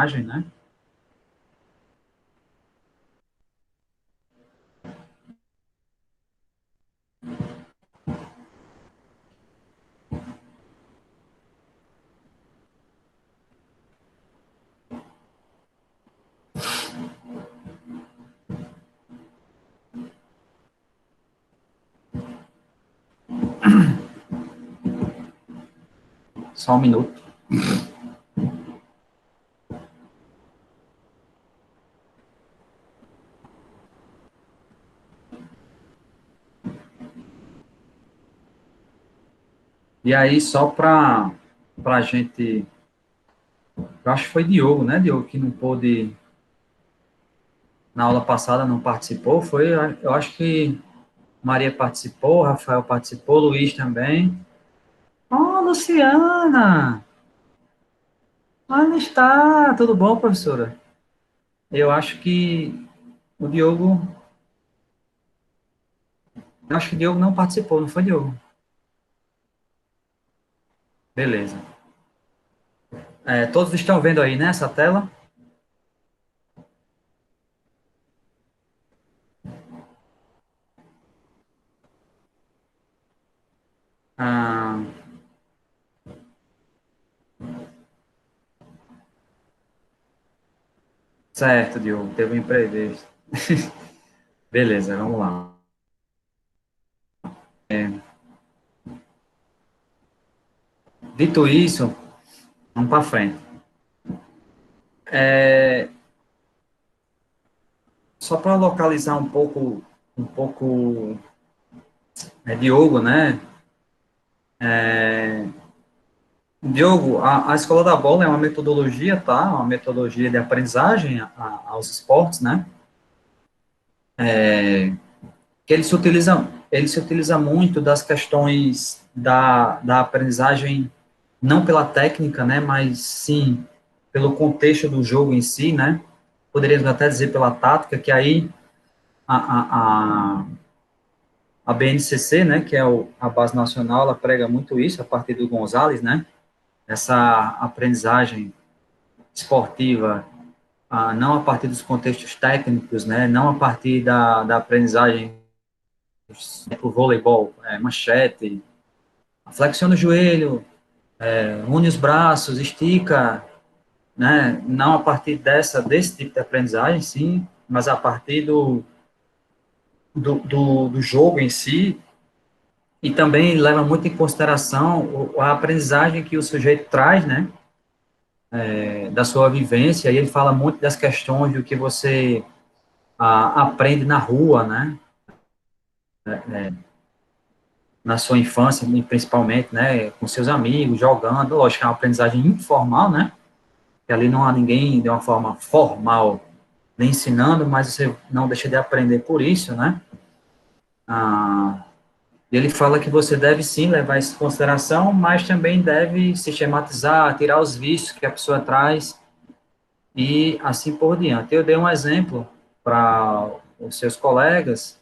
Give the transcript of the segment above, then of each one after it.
imagem, né? Só um minuto. E aí, só para a gente, eu acho que foi Diogo, né, Diogo, que não pôde, na aula passada não participou, foi, eu acho que Maria participou, Rafael participou, Luiz também. Oh, Luciana! Onde está? Tudo bom, professora? Eu acho que o Diogo, eu acho que o Diogo não participou, não foi, Diogo? Beleza. É, todos estão vendo aí, né, essa tela? Ah, certo, Diogo, teve um imprevisto. Beleza, vamos lá. Dito isso, vamos para frente. É, só para localizar um pouco, Diogo, né? Diogo, a Escola da Bola é uma metodologia, tá? Uma metodologia de aprendizagem aos esportes, né? Que ele se utiliza muito das questões da aprendizagem, não pela técnica, né? Mas sim pelo contexto do jogo em si, né? Poderíamos até dizer pela tática, que aí a, a, a, a BNCC, né? Que é a base nacional, ela prega muito isso a partir do Gonzalez, né? Essa aprendizagem esportiva, não a partir dos contextos técnicos, né, não a partir da aprendizagem para o voleibol, manchete, flexiona o joelho, une os braços, estica, né, não a partir desse tipo de aprendizagem, sim, mas a partir do jogo em si, e também leva muito em consideração a aprendizagem que o sujeito traz, né, da sua vivência, e ele fala muito das questões do que você aprende na rua, né, na sua infância, principalmente, né, com seus amigos, jogando, lógico, é uma aprendizagem informal, né, que ali não há ninguém de uma forma formal lhe ensinando, mas você não deixa de aprender por isso, né, ah, ele fala que você deve sim levar isso em consideração, mas também deve sistematizar, tirar os vícios que a pessoa traz e assim por diante. Eu dei um exemplo para os seus colegas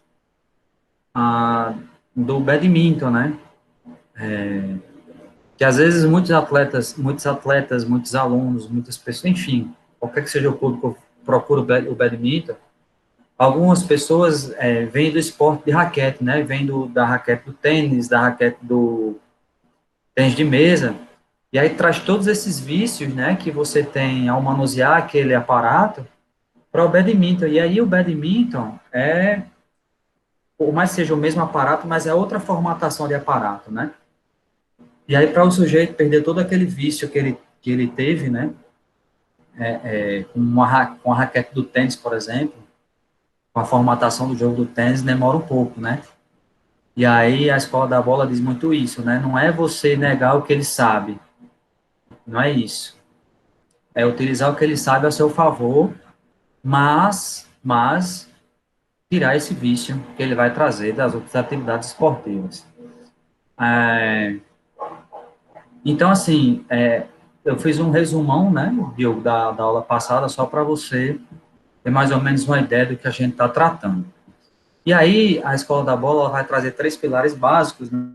do badminton, né, que às vezes muitos alunos, muitas pessoas, enfim, qualquer que seja o público procura o badminton, algumas pessoas vêm do esporte de raquete, né, vêm da raquete do tênis, da raquete do tênis de mesa, e aí traz todos esses vícios, né, que você tem ao manusear aquele aparato para o badminton, e aí o badminton por mais que seja o mesmo aparato, mas é outra formatação de aparato, né, e aí para o sujeito perder todo aquele vício que ele teve, né, com a raquete do tênis, por exemplo, com a formatação do jogo do tênis, demora um pouco, né? E aí a escola da bola diz muito isso, né? Não é você negar o que ele sabe, não é isso. É utilizar o que ele sabe a seu favor, mas tirar esse vício que ele vai trazer das outras atividades esportivas. É, então, assim, eu fiz um resumão, né, Diogo, da aula passada, só para você ter mais ou menos uma ideia do que a gente está tratando. E aí, a escola da bola vai trazer três pilares básicos, né?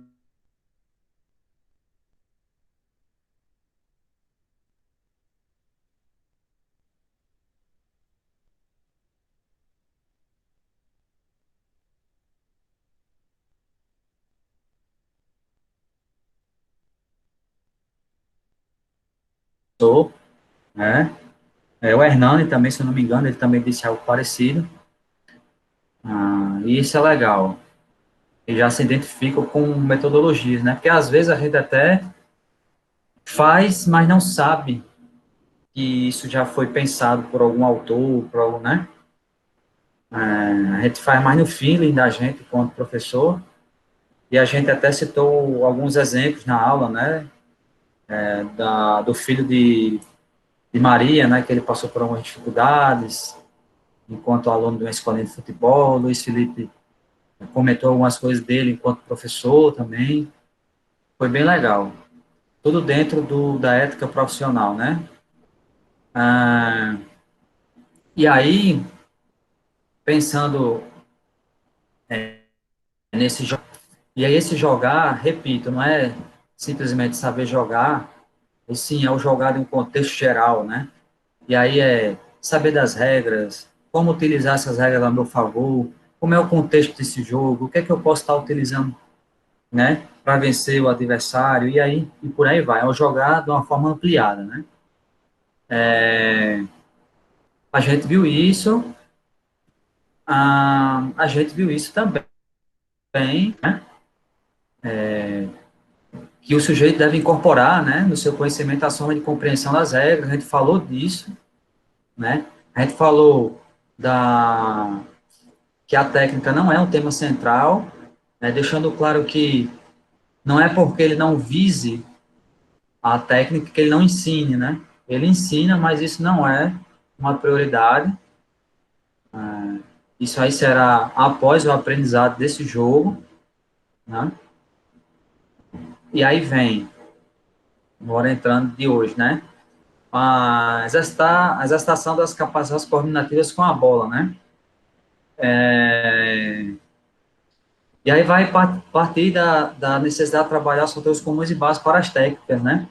Sou, né? O Hernani também, se eu não me engano, ele também disse algo parecido. E isso é legal. E já se identificam com metodologias, né? Porque às vezes a gente até faz, mas não sabe que isso já foi pensado por algum autor, por algum, né? A gente faz mais no feeling da gente enquanto professor, e a gente até citou alguns exemplos na aula, né? Do filho de Maria, né? Que ele passou por algumas dificuldades, enquanto aluno de uma escolinha de futebol. Luiz Felipe comentou algumas coisas dele enquanto professor também. Foi bem legal. Tudo dentro da ética profissional, né? Ah, e aí, pensando nesse jogo, e aí esse jogar, repito, não é simplesmente saber jogar, e sim é o jogar em um contexto geral, né? E aí é saber das regras, como utilizar essas regras a meu favor, como é o contexto desse jogo, o que é que eu posso estar utilizando, né, para vencer o adversário, e aí, e por aí vai, é o jogar de uma forma ampliada, né? A gente viu isso, a gente viu isso também, né? Que o sujeito deve incorporar, né, no seu conhecimento a forma de compreensão das regras. A gente falou disso, né? A gente falou da que a técnica não é um tema central, né, deixando claro que não é porque ele não vise a técnica que ele não ensine, né? Ele ensina, mas isso não é uma prioridade. Isso aí será após o aprendizado desse jogo, né? E aí vem, agora entrando de hoje, né? A exercitação das capacidades coordenativas com a bola, né? E aí vai partir da necessidade de trabalhar os fatores comuns e básicos para as técnicas, né?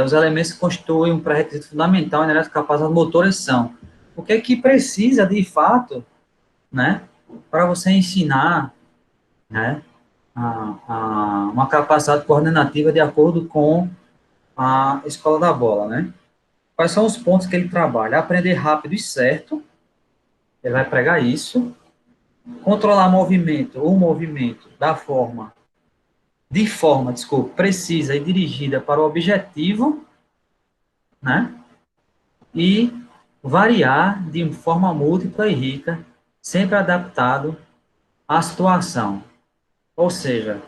Os elementos que constituem um pré-requisito fundamental na capacidade motoras são o que é que precisa, de fato, né? Para você ensinar, né? Uma capacidade coordenativa de acordo com a escola da bola, né? Quais são os pontos que ele trabalha? Aprender rápido e certo, ele vai pregar isso. Controlar o movimento desculpa, precisa e dirigida para o objetivo, né? E variar de forma múltipla e rica, sempre adaptado à situação. Ou seja,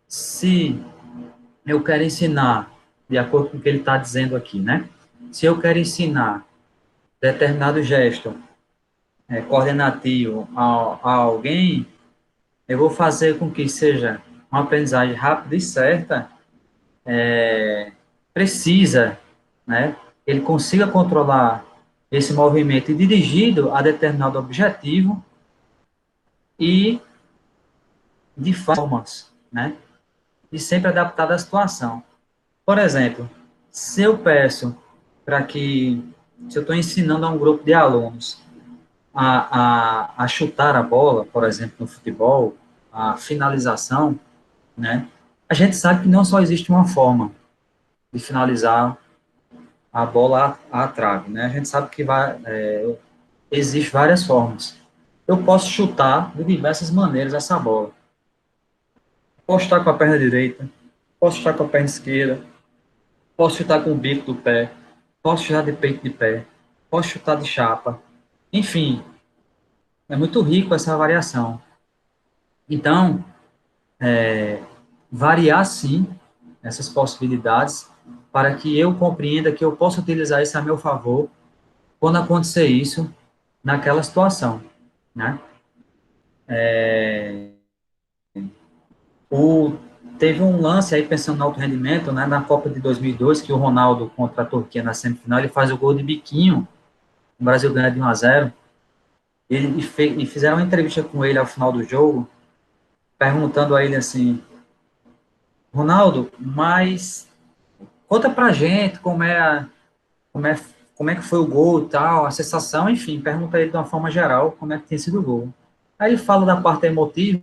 se eu quero ensinar, de acordo com o que ele está dizendo aqui, né? Se eu quero ensinar determinado gesto coordenativo a alguém, eu vou fazer com que seja uma aprendizagem rápida e certa, precisa, né? Ele consiga controlar esse movimento dirigido a determinado objetivo e de formas, né? E sempre adaptado à situação. Por exemplo, se eu peço para que, se eu estou ensinando a um grupo de alunos a chutar a bola, por exemplo, no futebol, a finalização, né? A gente sabe que não só existe uma forma de finalizar a bola à trave, né? A gente sabe que existe várias formas. Eu posso chutar de diversas maneiras essa bola. Posso chutar com a perna direita, posso chutar com a perna esquerda, posso chutar com o bico do pé, posso chutar de peito de pé, posso chutar de chapa. Enfim, é muito rico essa variação. Então, variar sim essas possibilidades para que eu compreenda que eu posso utilizar isso a meu favor quando acontecer isso naquela situação, né? O, teve um lance aí, pensando no alto rendimento, né, na Copa de 2002, que o Ronaldo contra a Turquia na semifinal, ele faz o gol de biquinho, o Brasil ganha de 1-0, e fizeram uma entrevista com ele ao final do jogo, perguntando a ele assim, Ronaldo, mas conta pra gente como é, como é que foi o gol e tal, a sensação, enfim, pergunta ele de uma forma geral como é que tem sido o gol. Aí ele fala da parte emotiva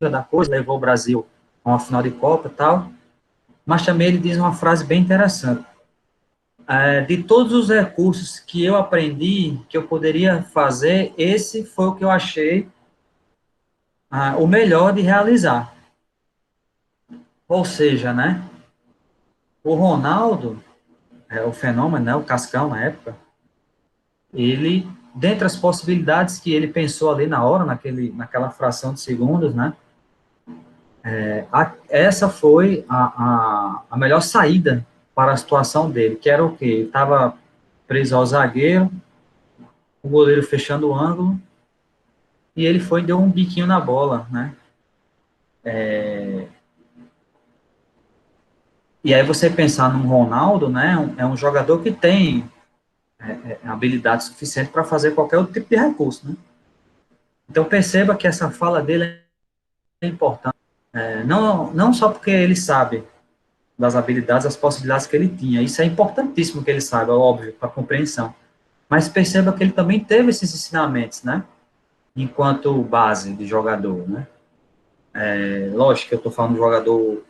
da coisa, levou o Brasil a uma final de Copa e tal, mas também ele diz uma frase bem interessante. De todos os recursos que eu aprendi, que eu poderia fazer, esse foi o que eu achei o melhor de realizar. Ou seja, né, o Ronaldo, o fenômeno, né, o Cascão na época, ele, dentre as possibilidades que ele pensou ali na hora, naquela fração de segundos, né, essa foi a melhor saída para a situação dele, que era o quê? Ele estava preso ao zagueiro, o goleiro fechando o ângulo, e ele foi e deu um biquinho na bola, né? E aí você pensar num Ronaldo, né? É um jogador que tem habilidade suficiente para fazer qualquer outro tipo de recurso, né? Então perceba que essa fala dele é importante. Não só porque ele sabe das habilidades, das possibilidades que ele tinha. Isso é importantíssimo que ele saiba, óbvio, para a compreensão. Mas perceba que ele também teve esses ensinamentos, né? Enquanto base de jogador, né? Lógico que eu estou falando de jogador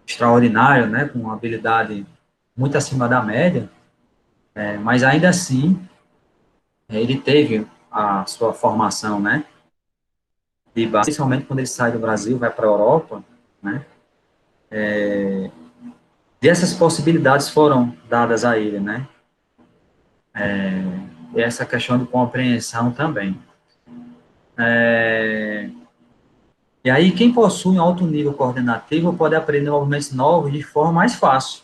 extraordinário, né? Com uma habilidade muito acima da média, mas ainda assim, ele teve a sua formação, né? De base, principalmente quando ele sai do Brasil, vai para a Europa, né? E essas possibilidades foram dadas a ele, né? E essa questão de compreensão também. E aí, quem possui um alto nível coordenativo pode aprender movimentos novos de forma mais fácil.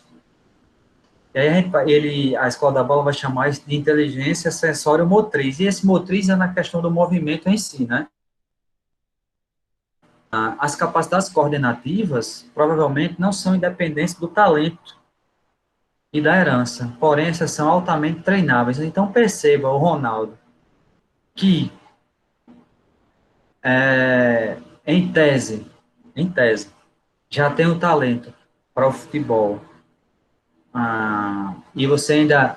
E aí, a escola da bola vai chamar isso de inteligência sensório-motriz. E esse motriz é na questão do movimento em si, né? As capacidades coordenativas provavelmente não são independentes do talento e da herança, porém, essas são altamente treináveis. Então, perceba, o Ronaldo, que, em tese, já tem o talento para o futebol, e você ainda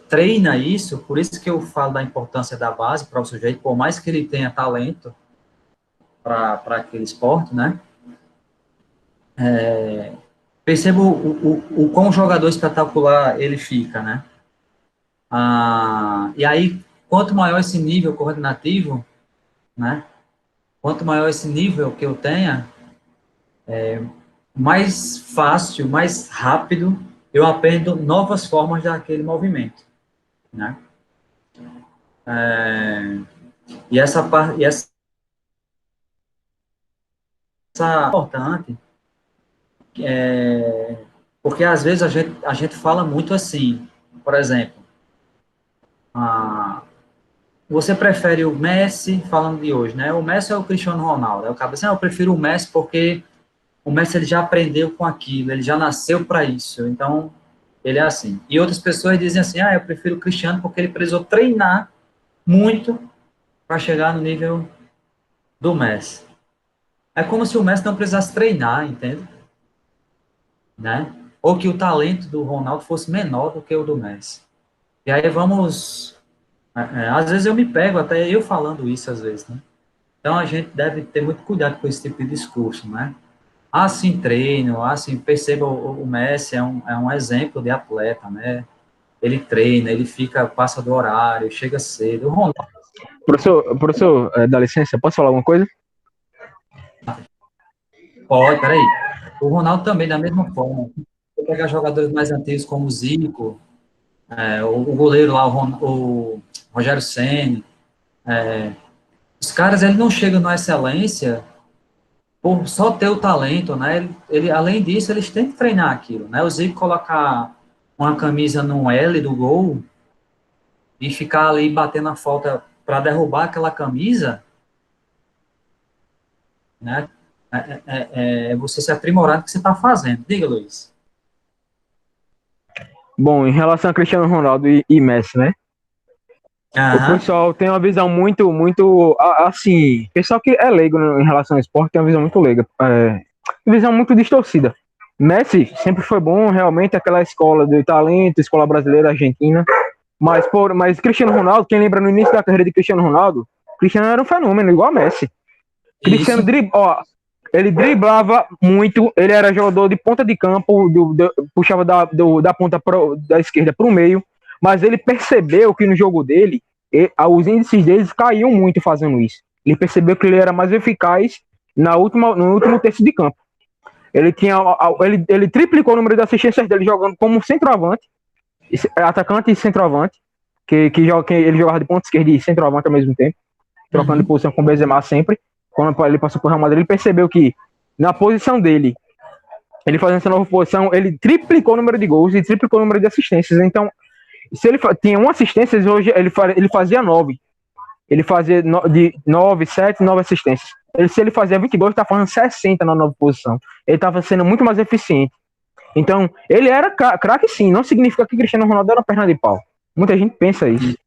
treina isso, por isso que eu falo da importância da base para o sujeito, por mais que ele tenha talento para aquele esporte, né? Perceba o quão jogador espetacular ele fica, né? E aí, quanto maior esse nível coordenativo, né? Quanto maior esse nível que eu tenha, mais fácil, mais rápido eu aprendo novas formas daquele movimento, né? E essa parte, é importante, porque às vezes a gente fala muito assim, por exemplo, você prefere o Messi, falando de hoje, né? O Messi é o Cristiano Ronaldo. Aí o cara diz, eu prefiro o Messi porque o Messi ele já aprendeu com aquilo, ele já nasceu para isso, então ele é assim. E outras pessoas dizem assim, eu prefiro o Cristiano porque ele precisou treinar muito para chegar no nível do Messi. É como se o Messi não precisasse treinar, entende? Né? Ou que o talento do Ronaldo fosse menor do que o do Messi. E aí vamos... às vezes eu me pego, até eu falando isso às vezes, né? Então a gente deve ter muito cuidado com esse tipo de discurso, né? Sim, treino, sim, perceba, o Messi é um exemplo de atleta, né? Ele treina, ele passa do horário, chega cedo. O Ronaldo... Professor, dá licença, posso falar alguma coisa? Pode, peraí. O Ronaldo também, da mesma forma. Você pegar jogadores mais antigos como o Zico, o goleiro lá, o Rogério Ceni, os caras, ele não chegam na excelência por só ter o talento, né? Além disso, eles têm que treinar aquilo, né? O Zico colocar uma camisa no L do gol e ficar ali batendo a falta para derrubar aquela camisa, né? Você se aprimorar no que você está fazendo. Diga, Luiz. Bom, em relação a Cristiano Ronaldo e Messi, né? O Aham. pessoal tem uma visão muito, assim, pessoal que é leigo em relação ao esporte tem uma visão muito leiga, visão muito distorcida. Messi sempre foi bom, realmente, aquela escola de talento, escola brasileira, argentina, mas Cristiano Ronaldo, quem lembra no início da carreira de Cristiano Ronaldo, Cristiano era um fenômeno, igual a Messi. Cristiano Isso. dribla, ele driblava muito, ele era jogador de ponta de campo, puxava da ponta da esquerda para o meio, mas ele percebeu que no jogo dele, os índices deles caíam muito fazendo isso. Ele percebeu que ele era mais eficaz no último terço de campo. Ele triplicou o número de assistências dele jogando como centroavante, atacante e centroavante, que ele jogava de ponta esquerda e centroavante ao mesmo tempo, trocando de posição com o Benzema sempre. Quando ele passou por Real Madrid, ele percebeu que na posição dele, ele fazendo essa nova posição, ele triplicou o número de gols e triplicou o número de assistências. Então, se ele tinha uma assistência, hoje ele fazia 9. Ele fazia de 9, 7, 9 assistências. Se ele fazia 20 gols, ele estava fazendo 60 na nova posição. Ele estava sendo muito mais eficiente. Então, ele era craque sim, não significa que Cristiano Ronaldo era uma perna de pau. Muita gente pensa isso.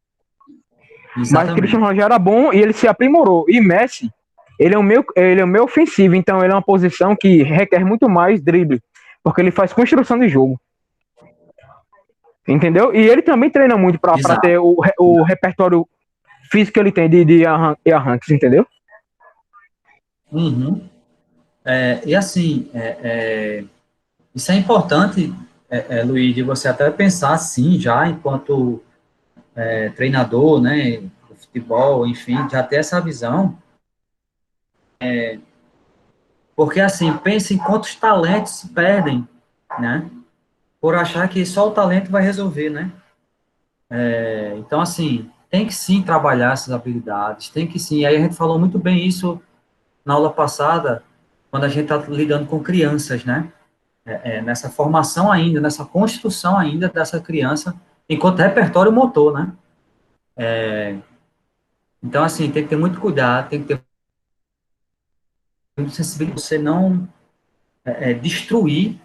Exatamente. Mas Cristiano Ronaldo já era bom e ele se aprimorou. E Messi, ele é um meio ofensivo, então ele é uma posição que requer muito mais drible, porque ele faz construção de jogo. Entendeu? E ele também treina muito para ter o repertório físico que ele tem de arranques, entendeu? Uhum. E assim, isso é importante, Luiz, de você até pensar assim, já enquanto treinador, né, do futebol, enfim, já ter essa visão. Porque assim, pense em quantos talentos se perdem, né, por achar que só o talento vai resolver, né? Então, assim, tem que sim trabalhar essas habilidades, tem que sim. Aí a gente falou muito bem isso na aula passada, quando a gente está lidando com crianças, né? Nessa formação ainda, nessa construção ainda dessa criança, enquanto repertório motor, né? Então, assim, tem que ter muito cuidado, tem que ter muito sensibilidade, você não destruir,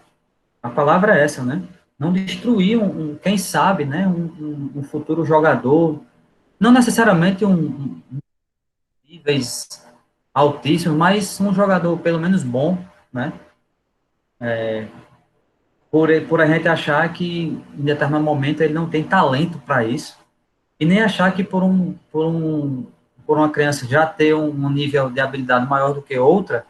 a palavra é essa, né? Não destruir, quem sabe, né? Um futuro jogador, não necessariamente níveis altíssimos, mas um jogador pelo menos bom, né? Por a gente achar que em determinado momento ele não tem talento para isso, e nem achar que por uma criança já ter um nível de habilidade maior do que outra,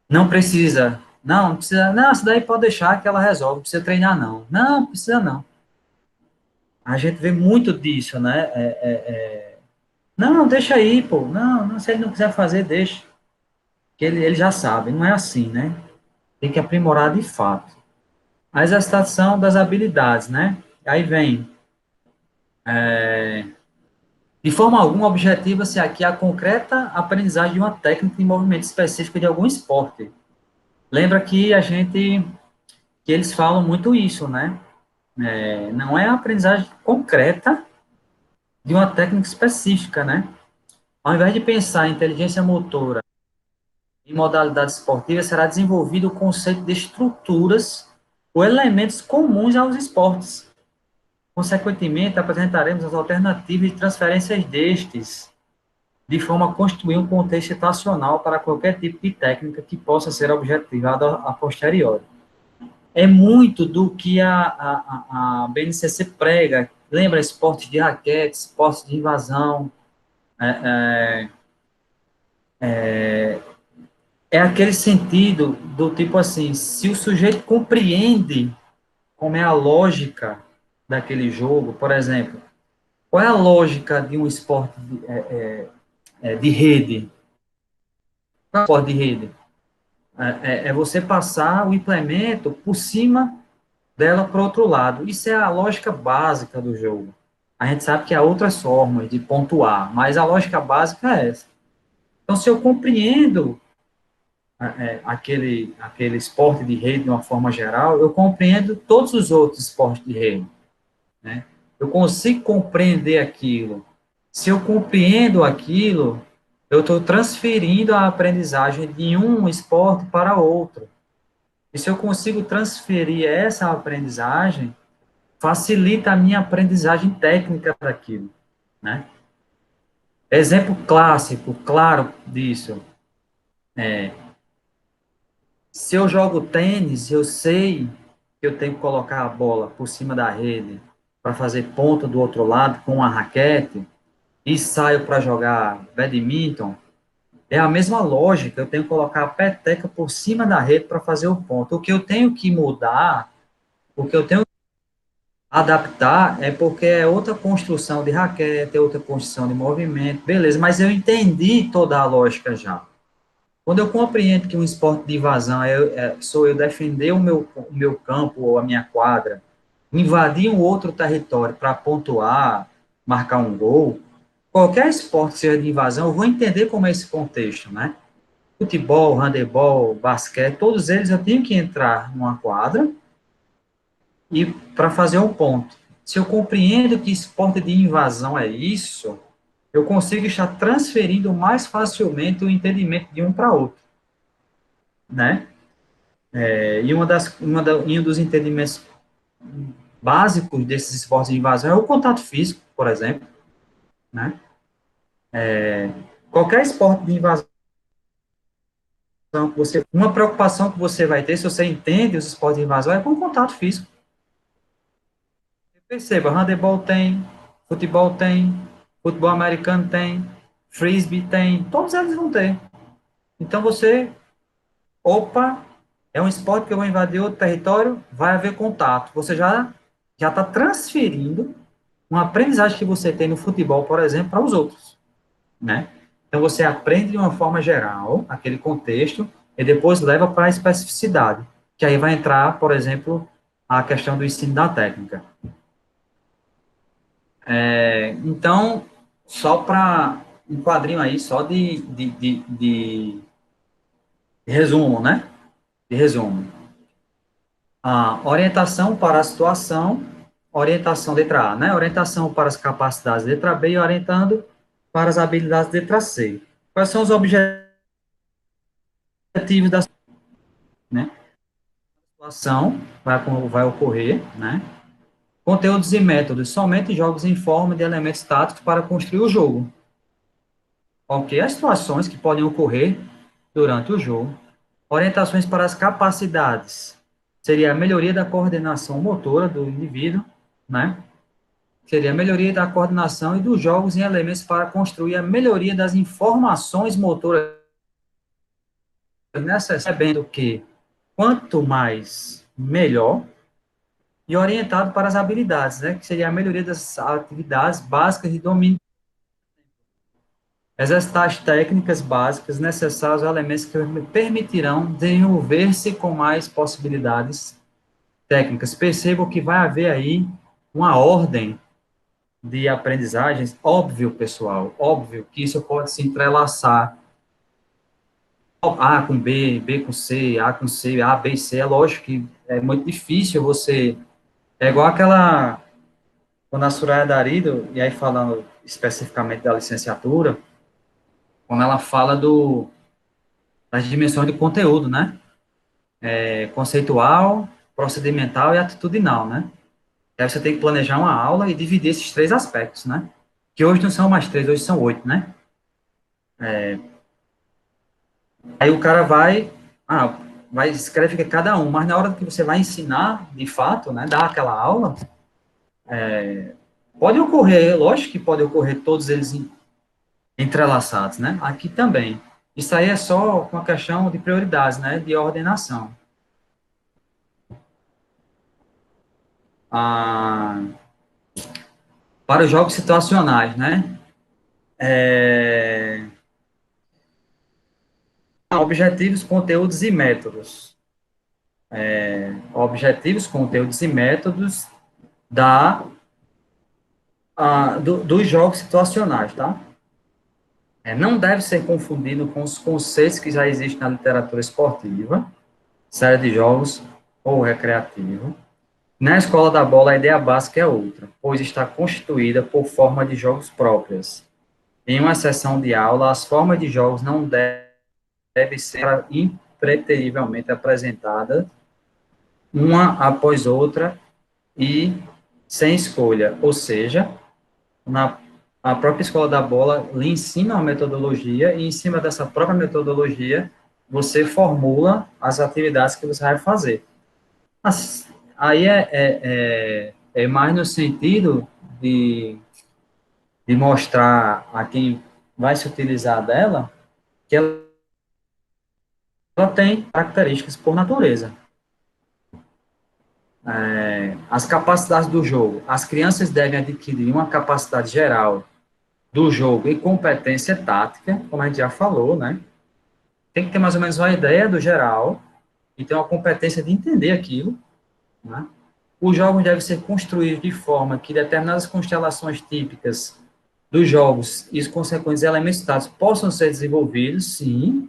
não precisa, não, isso daí pode deixar que ela resolve, não precisa treinar não precisa não. A gente vê muito disso, né? Não, deixa aí, pô, não, se ele não quiser fazer, deixa, que ele já sabe, não é assim, né? Tem que aprimorar de fato. A exercitação das habilidades, né? Aí vem, de forma alguma, objetiva-se aqui a concreta aprendizagem de uma técnica de movimento específica de algum esporte. Lembra que que eles falam muito isso, né? Não é a aprendizagem concreta de uma técnica específica, né? Ao invés de pensar em inteligência motora em modalidades esportivas, será desenvolvido o conceito de estruturas ou elementos comuns aos esportes. Consequentemente, apresentaremos as alternativas de transferências destes, de forma a construir um contexto situacional para qualquer tipo de técnica que possa ser objetivada a posteriori. É muito do que a BNCC prega. Lembra esportes de raquete, esportes de invasão. É aquele sentido do tipo assim, se o sujeito compreende como é a lógica daquele jogo, por exemplo, qual é a lógica de um esporte de rede? Qual é o esporte de rede? É você passar o implemento por cima dela para o outro lado. Isso é a lógica básica do jogo. A gente sabe que há outras formas de pontuar, mas a lógica básica é essa. Então, se eu compreendo aquele esporte de rede de uma forma geral, eu compreendo todos os outros esportes de rede, né? Eu consigo compreender aquilo. Se eu compreendo aquilo, eu estou transferindo a aprendizagem de um esporte para outro. E se eu consigo transferir essa aprendizagem, facilita a minha aprendizagem técnica daquilo, né? Exemplo clássico, claro disso. Se eu jogo tênis, eu sei que eu tenho que colocar a bola por cima da rede para fazer ponta do outro lado com a raquete e saio para jogar badminton. É a mesma lógica, eu tenho que colocar a peteca por cima da rede para fazer o ponto. O que eu tenho que mudar, o que eu tenho que adaptar é porque é outra construção de raquete, é outra construção de movimento, beleza, mas eu entendi toda a lógica já. Quando eu compreendo que um esporte de invasão sou eu defender o meu campo ou a minha quadra, invadir um outro território para pontuar, marcar um gol, qualquer esporte que seja de invasão, eu vou entender como é esse contexto, né? Futebol, handebol, basquete, todos eles eu tenho que entrar numa quadra e para fazer um ponto. Se eu compreendo que esporte de invasão é isso, eu consigo estar transferindo mais facilmente o entendimento de um para outro, né? E um dos entendimentos básicos desses esportes de invasão é o contato físico, por exemplo, né? Qualquer esporte de invasão, uma preocupação que você vai ter, se você entende os esportes de invasão, é com o contato físico. Perceba, handebol tem, futebol americano tem, frisbee tem, todos eles vão ter. Então você, opa, é um esporte que eu vou invadir outro território, vai haver contato. Você já está transferindo uma aprendizagem que você tem no futebol, por exemplo, para os outros, né? Então você aprende de uma forma geral aquele contexto e depois leva para a especificidade, que aí vai entrar, por exemplo, a questão do ensino da técnica. Então, só para um quadrinho aí, só de resumo, né? De resumo. A orientação para a situação, orientação letra A, né? Orientação para as capacidades, letra B, e orientando para as habilidades, letra C. Quais são os objetivos da, né? Situação vai ocorrer, né? Conteúdos e métodos, somente jogos em forma de elementos táticos para construir o jogo. Ok? As situações que podem ocorrer durante o jogo. Orientações para as capacidades. Seria a melhoria da coordenação motora do indivíduo, né? Seria a melhoria da coordenação e dos jogos em elementos para construir a melhoria das informações motoras necessárias, sabendo que quanto mais, melhor, e orientado para as habilidades, né? Que seria a melhoria das atividades básicas de domínio. Exercitar as técnicas básicas necessárias aos elementos que permitirão desenvolver-se com mais possibilidades técnicas. Percebam que vai haver aí uma ordem de aprendizagens, óbvio, pessoal, óbvio que isso pode se entrelaçar A com B, B com C, A com C, A, B e C, é lógico que é muito difícil você, é igual aquela, quando a Soraya Darido, e aí falando especificamente da licenciatura, quando ela fala das dimensões do conteúdo, né? Conceitual, procedimental e atitudinal, né? Aí você tem que planejar uma aula e dividir esses três aspectos, né? Que hoje não são mais três, hoje são 8, né? Aí o cara vai escreve cada um, mas na hora que você vai ensinar, de fato, né, dar aquela aula, pode ocorrer, lógico que pode ocorrer todos eles entrelaçados, né? Aqui também. Isso aí é só uma questão de prioridades, né? De ordenação. Ah, para os jogos situacionais, né? Objetivos, conteúdos e métodos. Objetivos, conteúdos e métodos dos jogos situacionais, tá? Não deve ser confundido com os conceitos que já existem na literatura esportiva, série de jogos ou recreativo. Na escola da bola, a ideia básica é outra, pois está constituída por forma de jogos próprias. Em uma sessão de aula, as formas de jogos não devem ser impreterivelmente apresentadas uma após outra e sem escolha, ou seja, a própria escola da bola lhe ensina uma metodologia e em cima dessa própria metodologia você formula as atividades que você vai fazer. Aí é mais no sentido de mostrar a quem vai se utilizar dela que ela tem características por natureza. As capacidades do jogo. As crianças devem adquirir uma capacidade geral do jogo e competência tática, como a gente já falou, né? Tem que ter mais ou menos uma ideia do geral e ter uma competência de entender aquilo, né? Os jogos devem ser construídos de forma que determinadas constelações típicas dos jogos e os consequentes elementos táticos possam ser desenvolvidos, sim,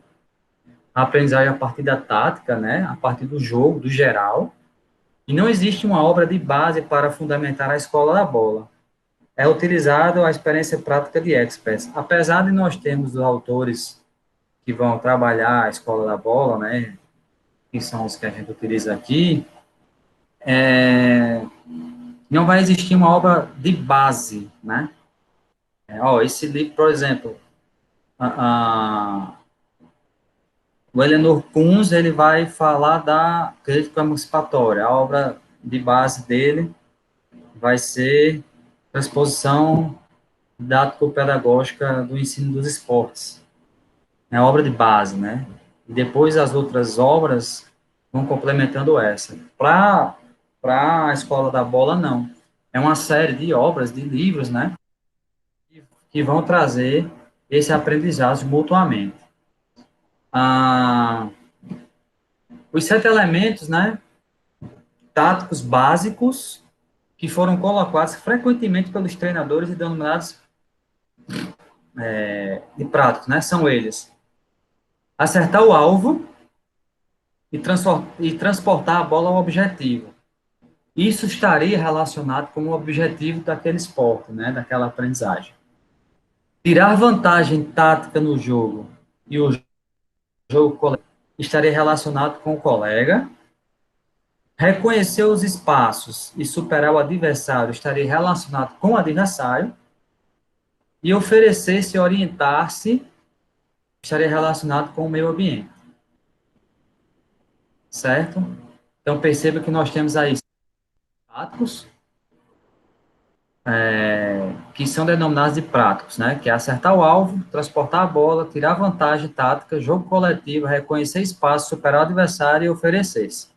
a aprendizagem a partir da tática, né? A partir do jogo, do geral. E não existe uma obra de base para fundamentar a escola da bola. É utilizado a experiência prática de experts. Apesar de nós termos os autores que vão trabalhar a escola da bola, né, que são os que a gente utiliza aqui, não vai existir uma obra de base, né? Esse livro, por exemplo, o Eleanor Kunz, ele vai falar da crítica emancipatória. A obra de base dele vai ser transposição didático-pedagógica do ensino dos esportes. É a obra de base, né? E depois as outras obras vão complementando essa. Para a escola da bola, não. É uma série de obras, de livros, né? Que vão trazer esse aprendizado mutuamente. Ah, os 7 elementos, né? Táticos básicos que foram colocados frequentemente pelos treinadores e denominados de práticos, né? São eles: acertar o alvo e transportar a bola ao objetivo. Isso estaria relacionado com o objetivo daquele esporte, né? Daquela aprendizagem. Tirar vantagem tática no jogo e o jogo estaria relacionado com o colega. Reconhecer os espaços e superar o adversário estaria relacionado com o adversário. E oferecer-se e orientar-se estaria relacionado com o meio ambiente. Certo? Então, perceba que nós temos aí táticos, que são denominados de práticos, né? Que é acertar o alvo, transportar a bola, tirar vantagem tática, jogo coletivo, reconhecer espaço, superar o adversário e oferecer-se.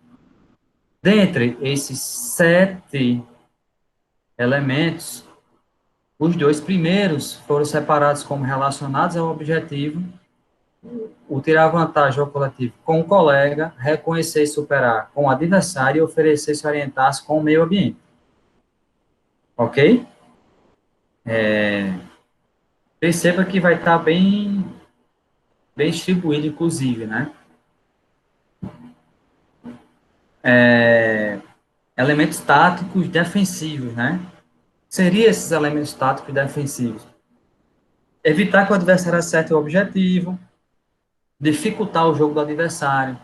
Dentre esses 7 elementos, os 2 primeiros foram separados como relacionados ao objetivo, o tirar vantagem ao coletivo com o colega, reconhecer e superar com o adversário e oferecer se orientar-se com o meio ambiente. Ok? Perceba que vai estar bem distribuído, inclusive, né? Elementos táticos defensivos, né? Seriam esses elementos táticos defensivos? Evitar que o adversário acerte o objetivo, dificultar o jogo do adversário,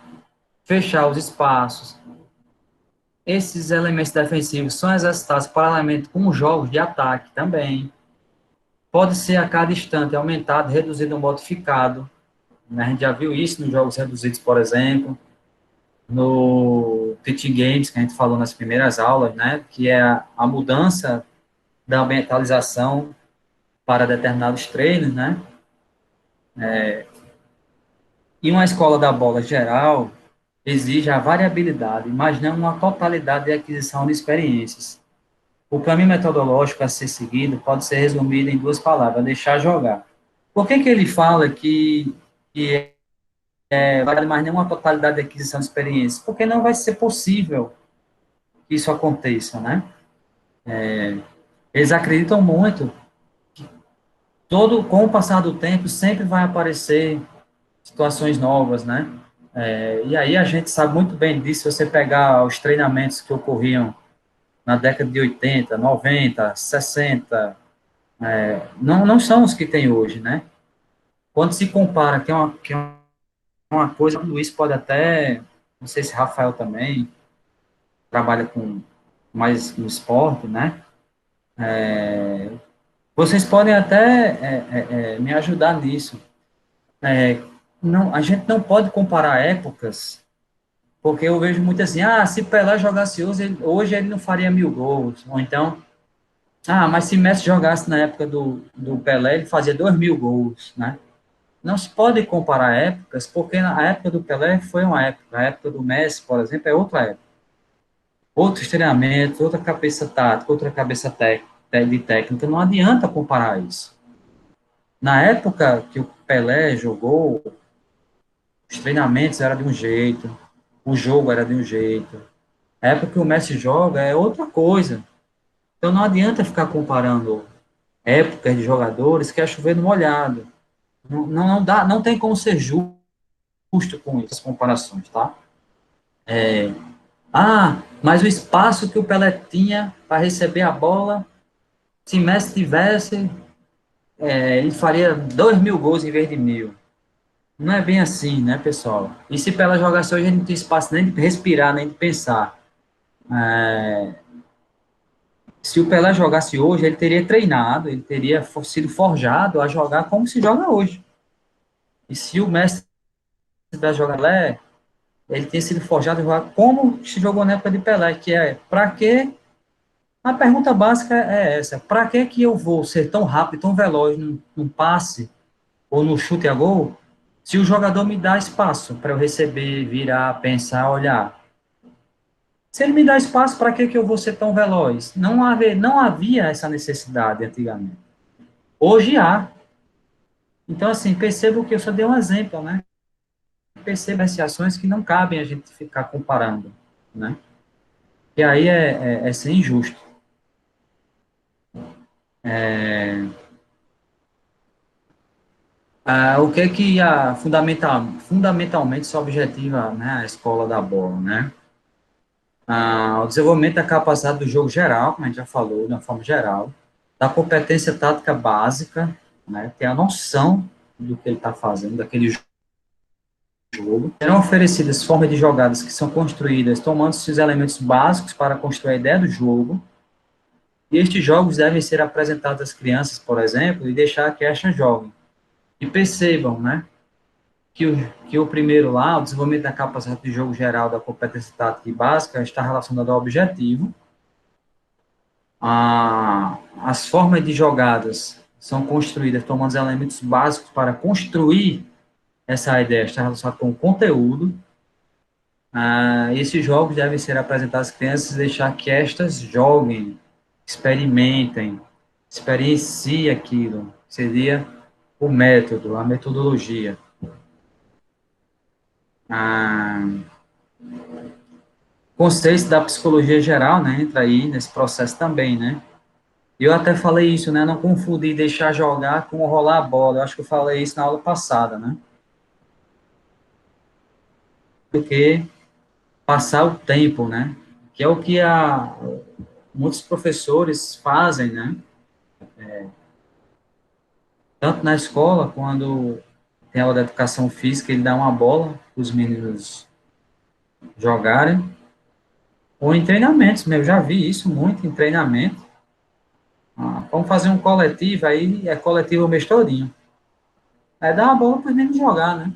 fechar os espaços. Esses elementos defensivos são exercitados paralelamente com os jogos de ataque também. Pode ser a cada instante aumentado, reduzido ou modificado. Né? A gente já viu isso nos jogos reduzidos, por exemplo, no Teaching Games, que a gente falou nas primeiras aulas, né? Que é a mudança da ambientalização para determinados treinos, né? E uma escola da bola geral exige a variabilidade, mas não uma totalidade de aquisição de experiências. O caminho metodológico a ser seguido pode ser resumido em 2 palavras: deixar jogar. Por que ele fala que vale mais não uma totalidade de aquisição de experiências? Porque não vai ser possível que isso aconteça, né? Eles acreditam muito que com o passar do tempo, sempre vai aparecer situações novas, né? E aí a gente sabe muito bem disso, se você pegar os treinamentos que ocorriam na década de 80, 90, 60, não são os que tem hoje, né? Quando se compara, que é uma coisa, o Luiz pode até, não sei se Rafael também trabalha com mais no esporte, né? Vocês podem até me ajudar nisso. Não, a gente não pode comparar épocas, porque eu vejo muito assim, se Pelé jogasse hoje ele não faria 1000 gols, ou então, mas se Messi jogasse na época do Pelé, ele fazia 2000 gols, né? não se pode comparar épocas, porque a época do Pelé foi uma época, a época do Messi, por exemplo, é outra época. Outros treinamentos, outra cabeça tática, outra cabeça de técnica, não adianta comparar isso. Na época que o Pelé jogou, os treinamentos eram de um jeito, o jogo era de um jeito. A época que o Messi joga é outra coisa. Então não adianta ficar comparando épocas de jogadores que é chover no molhado. Não dá, não tem como ser justo com essas comparações, tá? Mas o espaço que o Pelé tinha para receber a bola, se Messi tivesse, ele faria 2.000 gols em vez de 1.000. Não é bem assim, né, pessoal? E se Pelé jogasse hoje, a gente não tem espaço nem de respirar, nem de pensar. É, se o Pelé jogasse hoje, ele teria treinado, ele teria sido forjado a jogar como se joga hoje. E se o Messi tivesse jogado Pelé, ele tinha sido forjado a jogar como se jogou na época de Pelé, que é, para quê? A pergunta básica é essa, para que eu vou ser tão rápido, tão veloz num passe ou no chute a gol, se o jogador me dá espaço para eu receber, virar, pensar, olhar? Se ele me dá espaço, para que eu vou ser tão veloz? Não havia essa necessidade antigamente. Hoje há. Então, assim, percebo que eu só dei um exemplo, né? Perceba as ações que não cabem a gente ficar comparando, né? E aí é ser injusto. O que é que fundamentalmente se objetiva, né, a escola da bola, né? O desenvolvimento da capacidade do jogo geral, como a gente já falou, de uma forma geral, da competência tática básica, né, ter a noção do que ele está fazendo, daquele jogo. Serão oferecidas formas de jogadas que são construídas tomando esses elementos básicos para construir a ideia do jogo. E estes jogos devem ser apresentados às crianças, por exemplo, e deixar que estas joguem. E percebam, né, que o primeiro lá, o desenvolvimento da capacidade de jogo geral da competência tática e básica, está relacionado ao objetivo. As formas de jogadas são construídas tomando os elementos básicos para construir essa ideia, está relacionado com o conteúdo. Esses jogos devem ser apresentados às crianças e deixar que estas joguem, experimentem, experienciem aquilo. Seria o método, a metodologia. Ah, conceitos da psicologia geral, né, entra aí nesse processo também, né? Eu até falei isso, né, não confundir deixar jogar com rolar a bola. Eu acho que eu falei isso na aula passada, né? Porque passar o tempo, né? Que é o que muitos professores fazem, né? Tanto na escola, quando tem aula de educação física, ele dá uma bola para os meninos jogarem, ou em treinamentos, eu já vi isso muito em treinamento. Vamos fazer um coletivo, aí é coletivo o mês todinho. Aí dá uma bola para os meninos jogar, né?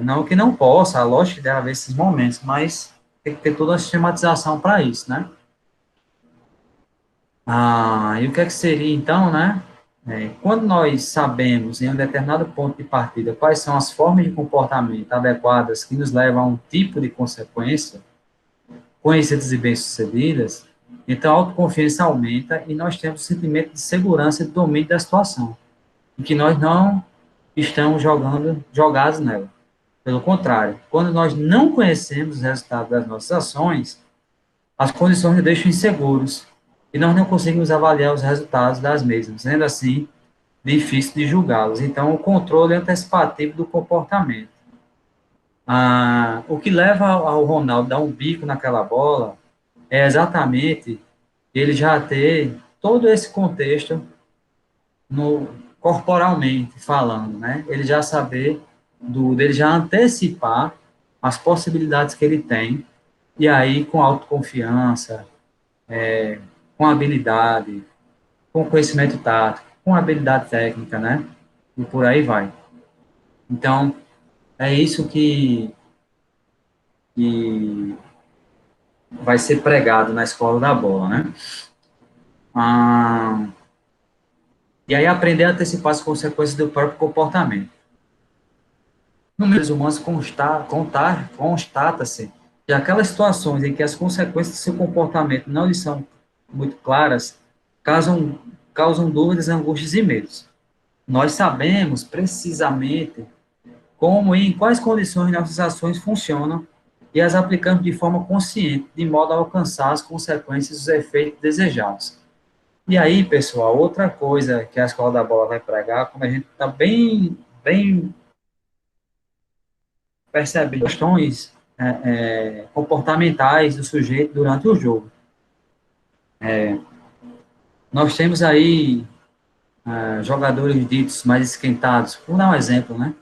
Não que não possa, lógico que deve haver esses momentos, mas tem que ter toda a sistematização para isso, né? E o que é que seria, então, né? Quando nós sabemos, em um determinado ponto de partida, quais são as formas de comportamento adequadas que nos levam a um tipo de consequência, conhecidas e bem-sucedidas, então a autoconfiança aumenta e nós temos o sentimento de segurança e de domínio da situação, em que nós não estamos jogados nela. Pelo contrário, quando nós não conhecemos os resultados das nossas ações, as condições nos deixam inseguros e nós não conseguimos avaliar os resultados das mesmas, sendo assim difícil de julgá-los. Então, o controle antecipativo do comportamento. O que leva ao Ronaldo dar um bico naquela bola é exatamente ele já ter todo esse contexto no, corporalmente falando, né? Ele já saber dele já antecipar as possibilidades que ele tem e aí com autoconfiança, com habilidade, com conhecimento tático, com habilidade técnica, né? E por aí vai. Então, é isso que vai ser pregado na escola da bola, né? Ah, E aí aprender a antecipar as consequências do próprio comportamento. No meio dos humanos constata-se que aquelas situações em que as consequências do seu comportamento não lhe são muito claras causam, causam dúvidas, angústias e medos. Nós sabemos precisamente como e em quais condições nossas ações funcionam e as aplicamos de forma consciente, de modo a alcançar as consequências e os efeitos desejados. E aí, pessoal, outra coisa que a Escola da Bola vai pregar, como a gente está bem percebendo questões comportamentais do sujeito durante o jogo. Nós temos aí jogadores ditos mais esquentados, vou dar um exemplo, né?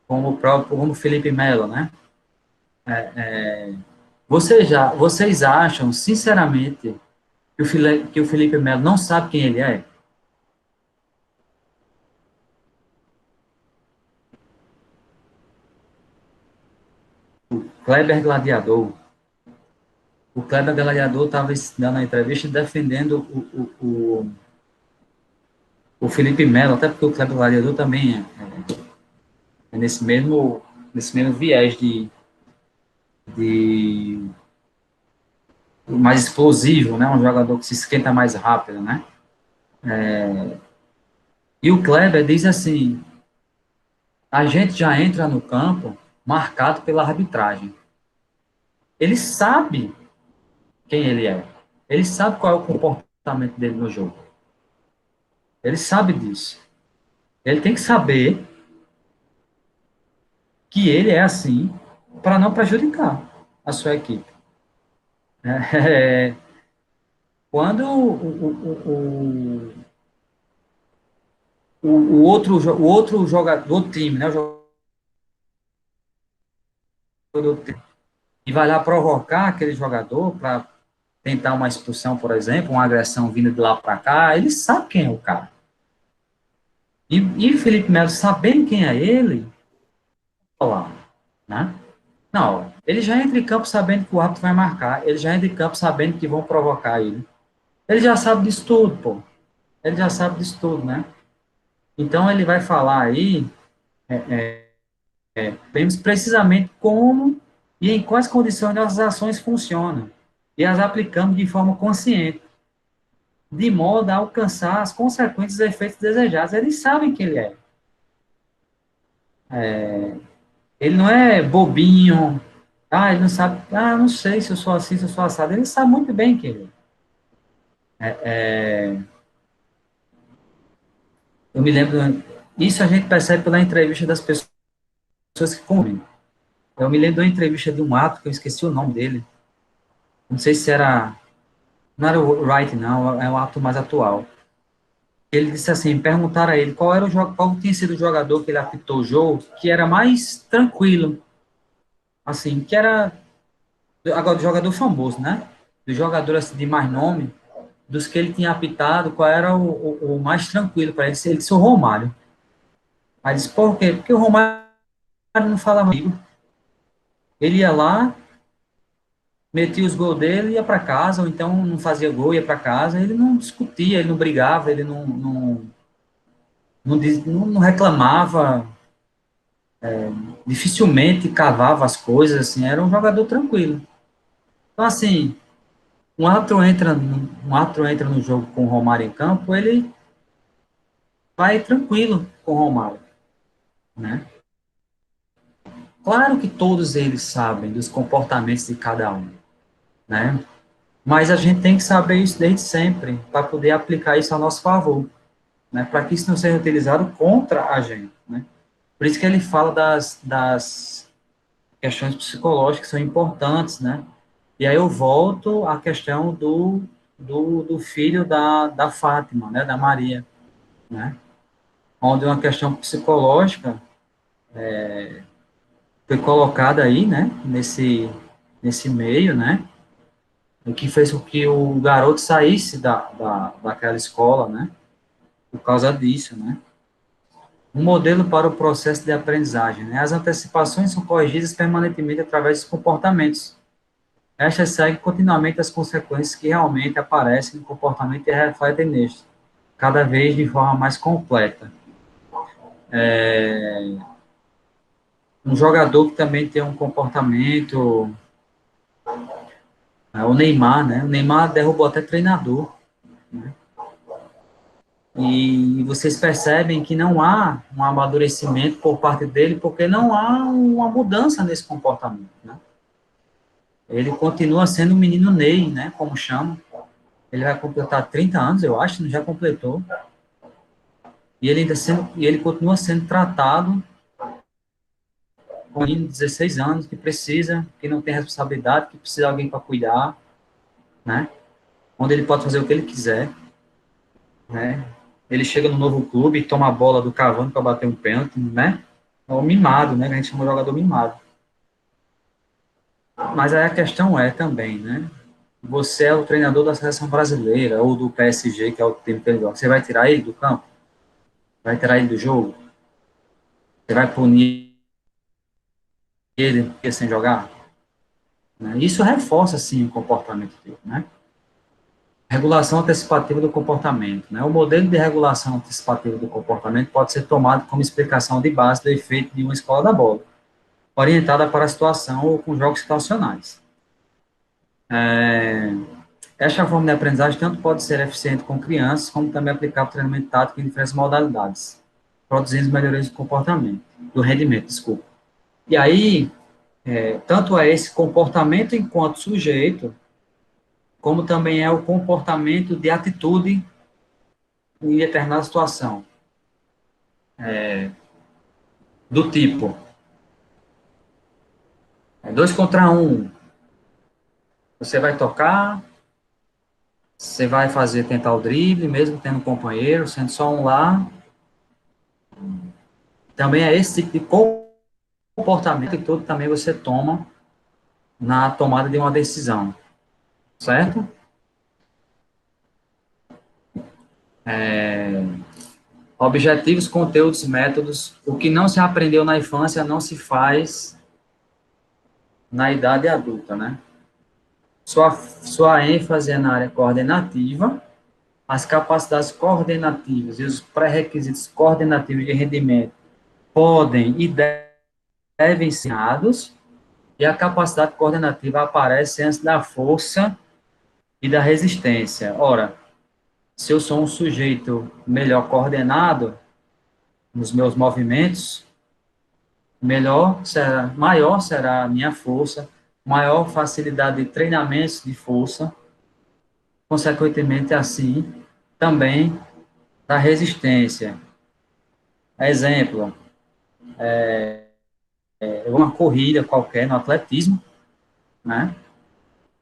Como Felipe Melo, né? Vocês acham, sinceramente, que o Felipe Melo não sabe quem ele é? Kleber Gladiador. O Kleber Gladiador estava dando a entrevista defendendo o Felipe Melo, até porque o Kleber Gladiador também é nesse mesmo viés de mais explosivo, né? Um jogador que se esquenta mais rápido, né? E o Kleber diz assim: a gente já entra no campo marcado pela arbitragem. Ele sabe quem ele é. Ele sabe qual é o comportamento dele no jogo. Ele sabe disso. Ele tem que saber que ele é assim para não prejudicar a sua equipe. É, quando o outro jogador do time, né, o jogador do time, e vai lá provocar aquele jogador para tentar uma expulsão, por exemplo, uma agressão vindo de lá para cá, ele sabe quem é o cara. E Felipe Melo, sabendo quem é ele, lá, né? Não, ele já entra em campo sabendo que o árbitro vai marcar, ele já entra em campo sabendo que vão provocar ele. Ele já sabe disso tudo, pô. Ele já sabe disso tudo, né? Então ele vai falar aí, vemos precisamente como e em quais condições nossas ações funcionam e as aplicamos de forma consciente, de modo a alcançar as consequências e efeitos desejados. Eles sabem que ele é. Ele não é bobinho, ele não sabe, não sei se eu sou assim, se eu sou assado. Ele sabe muito bem que ele é. Eu me lembro, isso a gente percebe pela entrevista das pessoas que comem. Eu me lembro de uma entrevista de um ato, que eu esqueci o nome dele. Não sei se era. Não era o Wright, não, é um ato mais atual. Ele disse assim: perguntaram a ele qual tinha sido o jogador que ele apitou o jogo, que era mais tranquilo, assim, que era. Agora, do jogador famoso, né? Do jogador assim, de mais nome, dos que ele tinha apitado, qual era o mais tranquilo para ele? Ele disse o Romário. Aí disse: por quê? Porque o Romário não falava comigo. Ele ia lá, metia os gols dele e ia para casa, ou então não fazia gol, ia para casa. Ele não discutia, ele não brigava, ele não reclamava, dificilmente cavava as coisas, assim, era um jogador tranquilo. Então, assim, um árbitro entra no jogo com o Romário em campo, ele vai tranquilo com o Romário, né? Claro que todos eles sabem dos comportamentos de cada um, né? Mas a gente tem que saber isso desde sempre, para poder aplicar isso a nosso favor, né? Para que isso não seja utilizado contra a gente, né? Por isso que ele fala das questões psicológicas que são importantes, né? E aí eu volto à questão do filho da Fátima, né? Da Maria, né? Onde uma questão psicológica foi colocada aí, né? Nesse meio, né? O que fez com que o garoto saísse daquela escola, né? Por causa disso, né? Um modelo para o processo de aprendizagem, né? As antecipações são corrigidas permanentemente através dos comportamentos. Estas seguem continuamente as consequências que realmente aparecem no comportamento e refletem neste. cada vez de forma mais completa. Um jogador que também tem um comportamento, o Neymar, né? O Neymar derrubou até treinador, né? E vocês percebem que não há um amadurecimento por parte dele, porque não há uma mudança nesse comportamento, né? Ele continua sendo o menino Ney, né? Como chamam. Ele vai completar 30 anos, eu acho, já completou. E ele continua sendo tratado com um menino de 16 anos que precisa, que não tem responsabilidade, que precisa de alguém para cuidar, né? Onde ele pode fazer o que ele quiser, né? Ele chega no novo clube e toma a bola do Cavani para bater um pênalti, né? É o mimado, né? A gente chama de jogador mimado. Mas aí a questão é também, né? Você é o treinador da seleção brasileira ou do PSG, que é o time que ele joga. Você vai tirar ele do campo? Vai tirar ele do jogo? Você vai punir ele sem jogar? Né? Isso reforça, sim, o comportamento dele, né? Regulação antecipativa do comportamento. Né? O modelo de regulação antecipativa do comportamento pode ser tomado como explicação de base do efeito de uma escola da bola, orientada para a situação ou com jogos situacionais. Esta forma de aprendizagem tanto pode ser eficiente com crianças, como também aplicável ao treinamento tático em diferentes modalidades, produzindo melhorias do comportamento, do rendimento, desculpa. E aí, tanto é esse comportamento enquanto sujeito, como também é o comportamento de atitude em determinada situação. Do tipo, 2 contra 1, você vai tocar, você vai tentar o drible, mesmo tendo um companheiro, sendo só um lá. Também é esse tipo de comportamento que todo também você toma na tomada de uma decisão, certo? Objetivos, conteúdos, métodos. O que não se aprendeu na infância não se faz na idade adulta, né? Sua ênfase é na área coordenativa, as capacidades coordenativas e os pré-requisitos coordenativos de rendimento podem e devem ser ensinados, e a capacidade coordenativa aparece antes da força e da resistência. Ora, se eu sou um sujeito melhor coordenado nos meus movimentos, maior será a minha força, maior facilidade de treinamentos de força, consequentemente, assim, também da resistência. Exemplo, uma corrida qualquer no atletismo, né?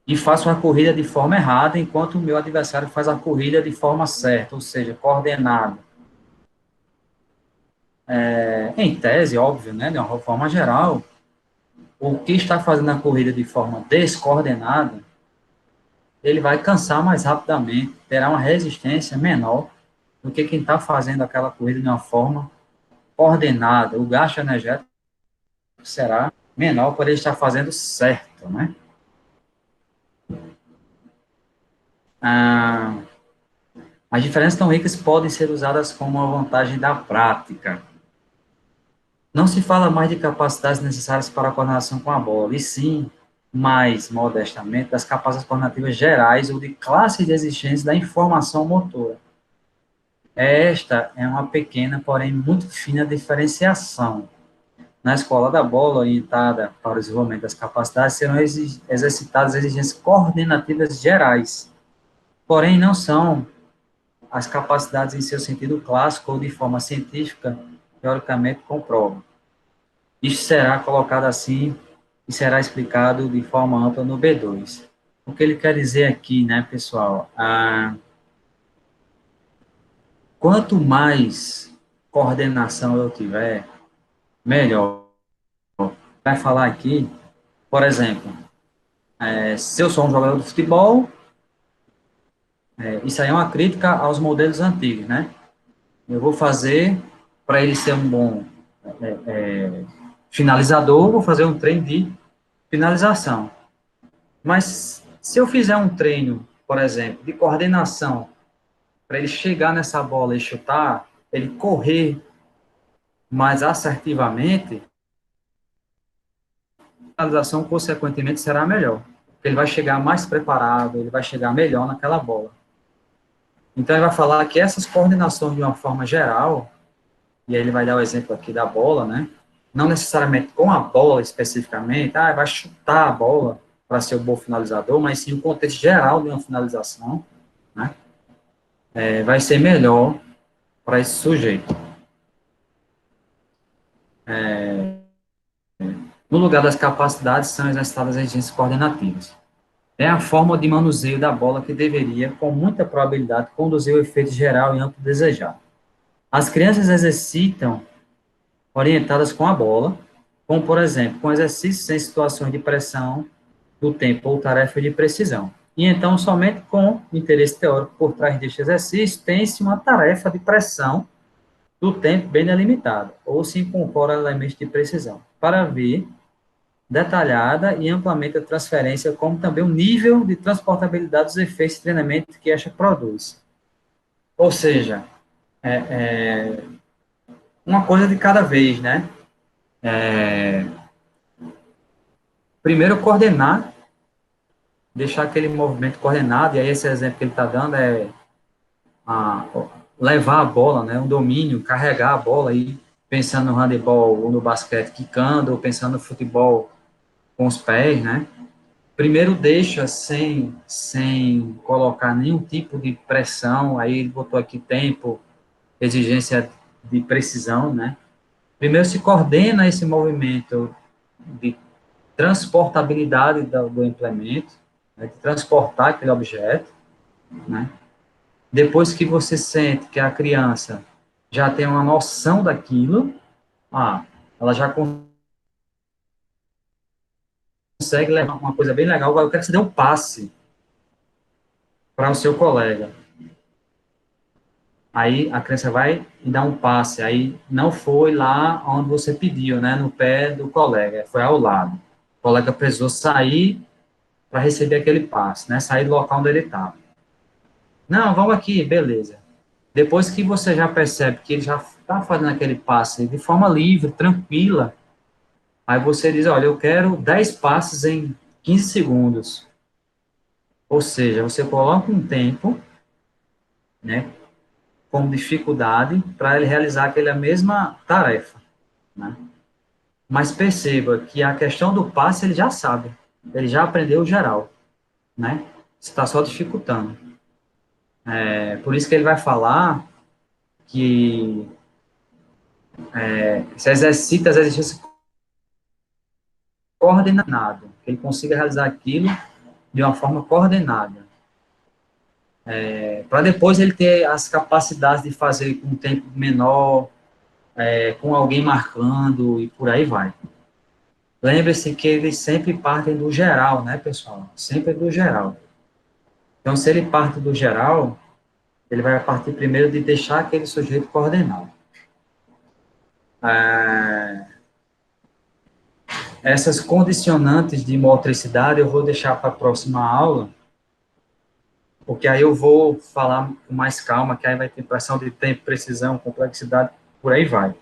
E faço uma corrida de forma errada, enquanto o meu adversário faz a corrida de forma certa, ou seja, coordenada. Em tese, óbvio, né, de uma forma geral, o que está fazendo a corrida de forma descoordenada, ele vai cansar mais rapidamente, terá uma resistência menor do que quem está fazendo aquela corrida de uma forma coordenada. O gasto energético será menor por ele estar fazendo certo, né? Ah, as diferenças tão ricas podem ser usadas como uma vantagem da prática. Não se fala mais de capacidades necessárias para a coordenação com a bola, e sim, mais modestamente, das capacidades coordenativas gerais ou de classe de existência da informação motora. Esta é uma pequena, porém muito fina diferenciação. Na escola da bola, orientada para o desenvolvimento das capacidades, serão exercitadas exigências coordenativas gerais, porém não são as capacidades em seu sentido clássico ou de forma científica, teoricamente comprova. Isso será colocado assim e será explicado de forma ampla no B2. O que ele quer dizer aqui, né, pessoal? Quanto mais coordenação eu tiver, melhor. Vai falar aqui, por exemplo, se eu sou um jogador de futebol, isso aí é uma crítica aos modelos antigos, né? Eu vou fazer, para ele ser um bom finalizador, vou fazer um treino de finalização. Mas se eu fizer um treino, por exemplo, de coordenação para ele chegar nessa bola e chutar, ele correr mais assertivamente, a finalização, consequentemente, será melhor. Ele vai chegar mais preparado, ele vai chegar melhor naquela bola. Então, ele vai falar que essas coordenações, de uma forma geral, e aí ele vai dar o exemplo aqui da bola, né? Não necessariamente com a bola especificamente, vai chutar a bola para ser o bom finalizador, mas sim o contexto geral de uma finalização, né? Vai ser melhor para esse sujeito. No lugar das capacidades, são exercitadas as exigências coordenativas. É a forma de manuseio da bola que deveria, com muita probabilidade, conduzir o efeito geral e amplo desejado. As crianças exercitam orientadas com a bola, como, por exemplo, com exercícios em situações de pressão do tempo ou tarefa de precisão. E então, somente com interesse teórico por trás deste exercício, tem-se uma tarefa de pressão do tempo bem delimitada, ou se incorpora elementos de precisão, para ver detalhada e amplamente a transferência, como também o nível de transportabilidade dos efeitos de treinamento que esta produz. Ou seja, uma coisa de cada vez, né? Primeiro, coordenar, deixar aquele movimento coordenado, e aí esse exemplo que ele está dando é a, levar a bola, né? Um domínio, carregar a bola, aí pensando no handebol ou no basquete, quicando, ou pensando no futebol com os pés, né? Primeiro deixa sem colocar nenhum tipo de pressão, aí ele botou aqui tempo, exigência de precisão, né? Primeiro se coordena esse movimento de transportabilidade do implemento, né, de transportar aquele objeto, né? Depois que você sente que a criança já tem uma noção daquilo, ela já consegue levar uma coisa bem legal, eu quero que você dê um passe para o seu colega. Aí a criança vai e dá um passe, aí não foi lá onde você pediu, né, no pé do colega, foi ao lado. O colega precisou sair para receber aquele passe, né, sair do local onde ele estava. Não, vamos aqui, beleza. Depois que você já percebe que ele já está fazendo aquele passe de forma livre, tranquila, aí você diz, olha, eu quero 10 passes em 15 segundos. Ou seja, você coloca um tempo, né, como dificuldade para ele realizar aquela mesma tarefa, né? Mas perceba que a questão do passe ele já sabe, ele já aprendeu o geral, né? Está só dificultando. Por isso que ele vai falar que se exercita as exercícios coordenado, que ele consiga realizar aquilo de uma forma coordenada. Para depois ele ter as capacidades de fazer com um tempo menor, com alguém marcando e por aí vai. Lembre-se que eles sempre partem do geral, né, pessoal? Sempre do geral. Então, se ele parte do geral, ele vai partir primeiro de deixar aquele sujeito coordenado. Essas condicionantes de motricidade eu vou deixar para a próxima aula, porque aí eu vou falar com mais calma, que aí vai ter pressão de tempo, precisão, complexidade, por aí vai.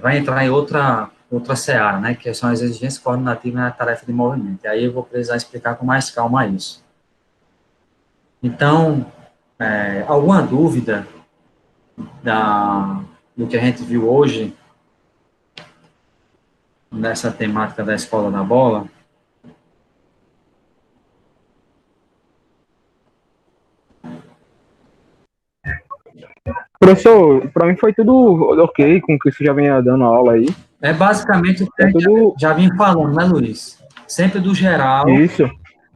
Vai entrar em outra seara, né, que são as exigências coordenativas na tarefa de movimento. E aí eu vou precisar explicar com mais calma isso. Então, alguma dúvida do que a gente viu hoje nessa temática da escola da bola? Professor, para mim foi tudo ok com o que você já vinha dando aula aí. É basicamente o que É a gente tudo já vinha falando, né, Luiz? Sempre do geral, isso,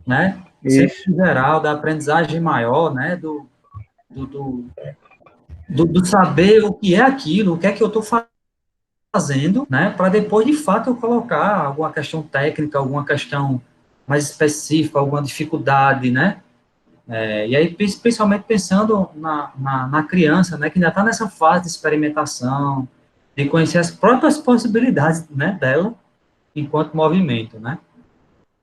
né? Sempre isso. do geral, da aprendizagem maior, né? Do, do, do saber o que é aquilo, o que é que eu estou fazendo, né? Para depois, de fato, eu colocar alguma questão técnica, alguma questão mais específica, alguma dificuldade, né? E aí, principalmente pensando na criança, né? Que ainda está nessa fase de experimentação, de conhecer as próprias possibilidades, né, dela enquanto movimento, né?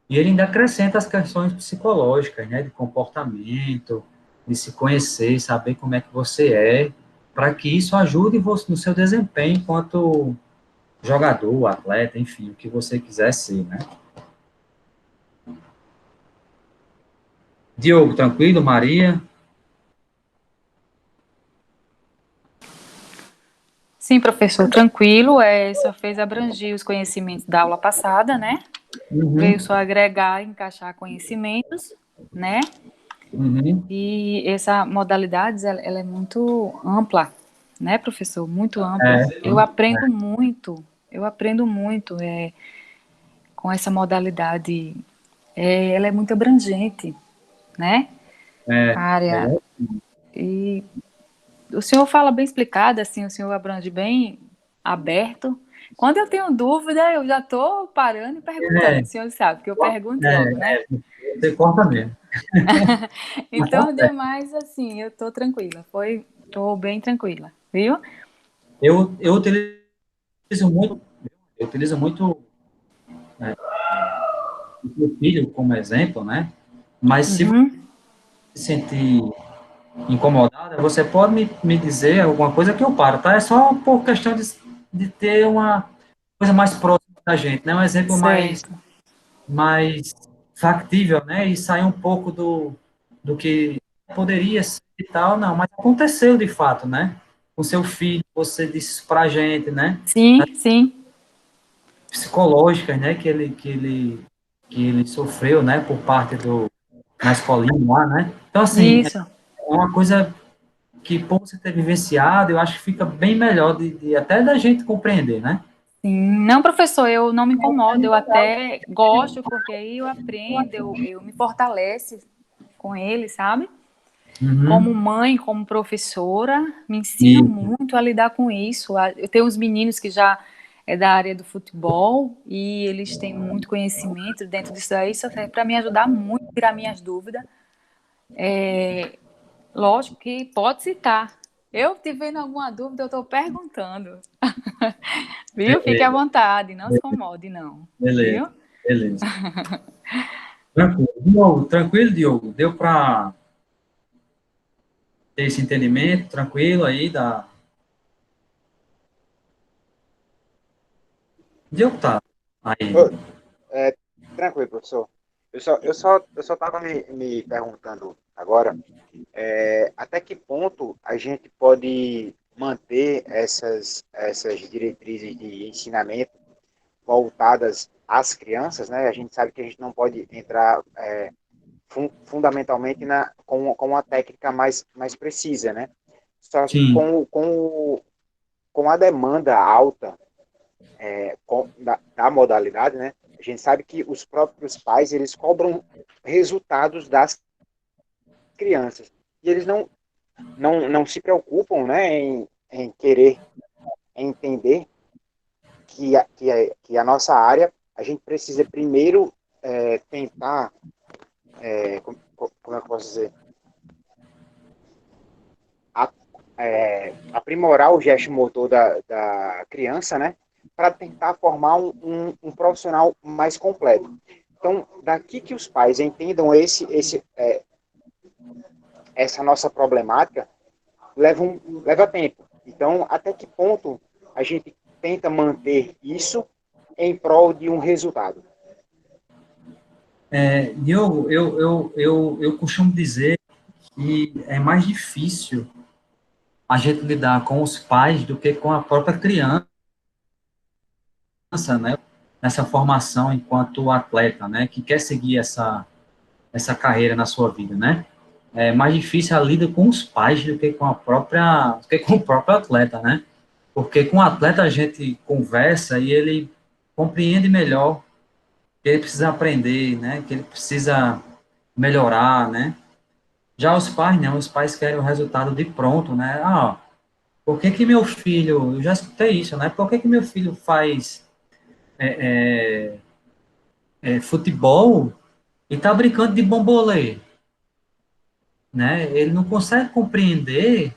E ele ainda acrescenta as questões psicológicas, né, de comportamento, de se conhecer, saber como é que você é, para que isso ajude você no seu desempenho enquanto jogador, atleta, enfim, o que você quiser ser, né? Diogo, tranquilo? Maria? Sim, professor, tranquilo. Só fez abranger os conhecimentos da aula passada, né? Veio Uhum, só agregar, encaixar conhecimentos, né? uhum, E essa modalidade, ela é muito ampla, né, professor? Muito ampla. é, Eu aprendo muito com essa modalidade. Ela é muito abrangente, né? A área. é, E o senhor fala bem explicado, assim, o senhor abrange bem aberto. Quando eu tenho dúvida, eu já estou parando e perguntando. é, O senhor sabe que eu pergunto logo, né? você corta mesmo. Então, demais, assim, eu estou tranquila. Estou bem tranquila, viu? Eu muito, eu utilizo muito o meu filho como exemplo, né? Mas se você Uhum. se sentir incomodada, você pode me dizer alguma coisa que eu paro, tá? É só por questão de ter uma coisa mais próxima da gente, né? Um exemplo Certo. mais factível, né? E sair um pouco do que poderia ser e tal, não, mas aconteceu de fato, né? Com seu filho, você disse pra gente, né? Sim, sim. Psicológicas, né? Que ele sofreu, né? Por parte na escolinha lá, né? Então, assim, é Isso. uma coisa que, por você ter vivenciado, eu acho que fica bem melhor até da gente compreender, né? Sim. Não, professor, eu não me incomodo, eu até gosto, porque aí eu aprendo, eu me fortalece com ele, sabe? Como Uhum. mãe, como professora, me ensina E, muito a lidar com isso. Eu tenho uns meninos que já é da área do futebol e eles têm muito conhecimento dentro disso aí, isso serve para me ajudar muito, tirar minhas dúvidas. Lógico que pode citar. Eu tivendo alguma dúvida, eu estou perguntando. Viu? Fique à vontade, não se incomode, não. beleza, Viu? beleza. Tranquilo, Diogo, tranquilo, Diogo? Deu para ter esse entendimento tranquilo aí da. Diogo tá aí. Ô, é, tranquilo, professor. Eu só estava me perguntando agora, até que ponto a gente pode manter essas diretrizes de ensinamento voltadas às crianças, né? A gente sabe que a gente não pode entrar fundamentalmente com uma técnica mais precisa, né? Só que Sim, com a demanda alta da modalidade, né? A gente sabe que os próprios pais eles cobram resultados das crianças e eles não se preocupam, né, em querer entender que a nossa área a gente precisa primeiro tentar como é que eu posso dizer a, aprimorar o gesto motor da criança, né, para tentar formar um profissional mais completo. Então, daqui que os pais entendam essa nossa problemática, leva tempo. Então, até que ponto a gente tenta manter isso em prol de um resultado? Diogo, eu costumo dizer que é mais difícil a gente lidar com os pais do que com a própria criança, né? Nessa formação enquanto atleta, né? Que quer seguir essa carreira na sua vida, né? É mais difícil a lida com os pais do que com do que com o próprio atleta, né? Porque com o atleta a gente conversa e ele compreende melhor que ele precisa aprender, né? Que ele precisa melhorar, né? Já os pais, não, os pais querem o resultado de pronto, né? Ah, por que que meu filho, eu já escutei isso, né? Por que que meu filho faz futebol e tá brincando de bombolê, né? Ele não consegue compreender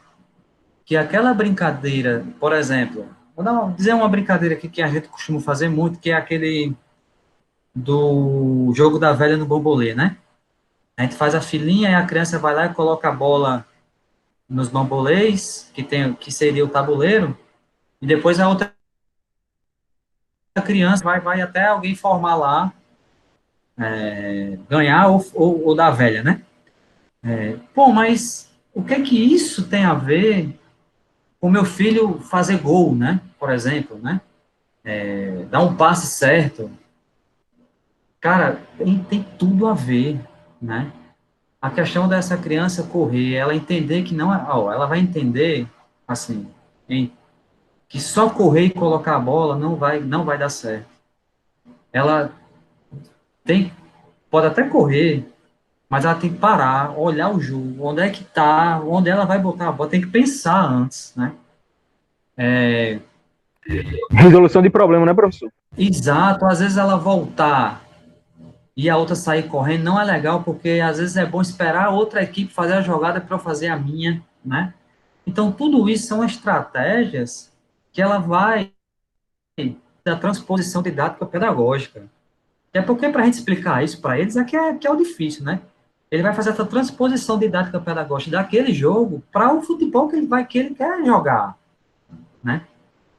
que aquela brincadeira, por exemplo, dizer uma brincadeira aqui que a gente costuma fazer muito, que é aquele do jogo da velha no bambolê, né? A gente faz a filinha e a criança vai lá e coloca a bola nos bambolês, que seria o tabuleiro, e depois a outra criança vai até alguém formar lá, ganhar ou da velha, né? Pô, mas o que é que isso tem a ver com meu filho fazer gol, né? Por exemplo, né? Dar um passe certo. Cara, tem tudo a ver, né? A questão dessa criança correr, ela entender que não é, ó, ela vai entender, assim, que só correr e colocar a bola não vai dar certo. Ela tem, pode até correr, mas ela tem que parar, olhar o jogo, onde é que tá, onde ela vai botar a bola, tem que pensar antes, né? Resolução de problema, né, professor? Exato, às vezes ela voltar e a outra sair correndo não é legal, porque às vezes é bom esperar a outra equipe fazer a jogada para eu fazer a minha, né? Então, tudo isso são estratégias que ela vai da transposição didática pedagógica. É porque, para a gente explicar isso para eles, que é o difícil, né? Ele vai fazer essa transposição didática pedagógica daquele jogo para o futebol que ele quer jogar, né?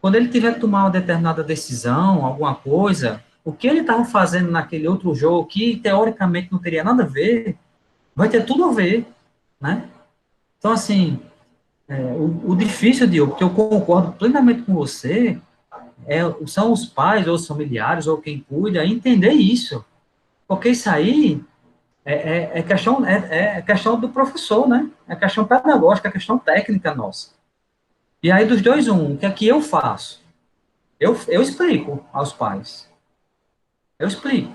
Quando ele tiver que tomar uma determinada decisão, alguma coisa, o que ele estava fazendo naquele outro jogo, que teoricamente não teria nada a ver, vai ter tudo a ver, né? Então, assim, o difícil, Diogo, que eu concordo plenamente com você, são os pais, ou os familiares, ou quem cuida, entender isso. Porque isso aí é questão do professor, né? É questão pedagógica, é questão técnica nossa. E aí, dos dois, o que é que eu faço? Eu explico aos pais. Eu explico.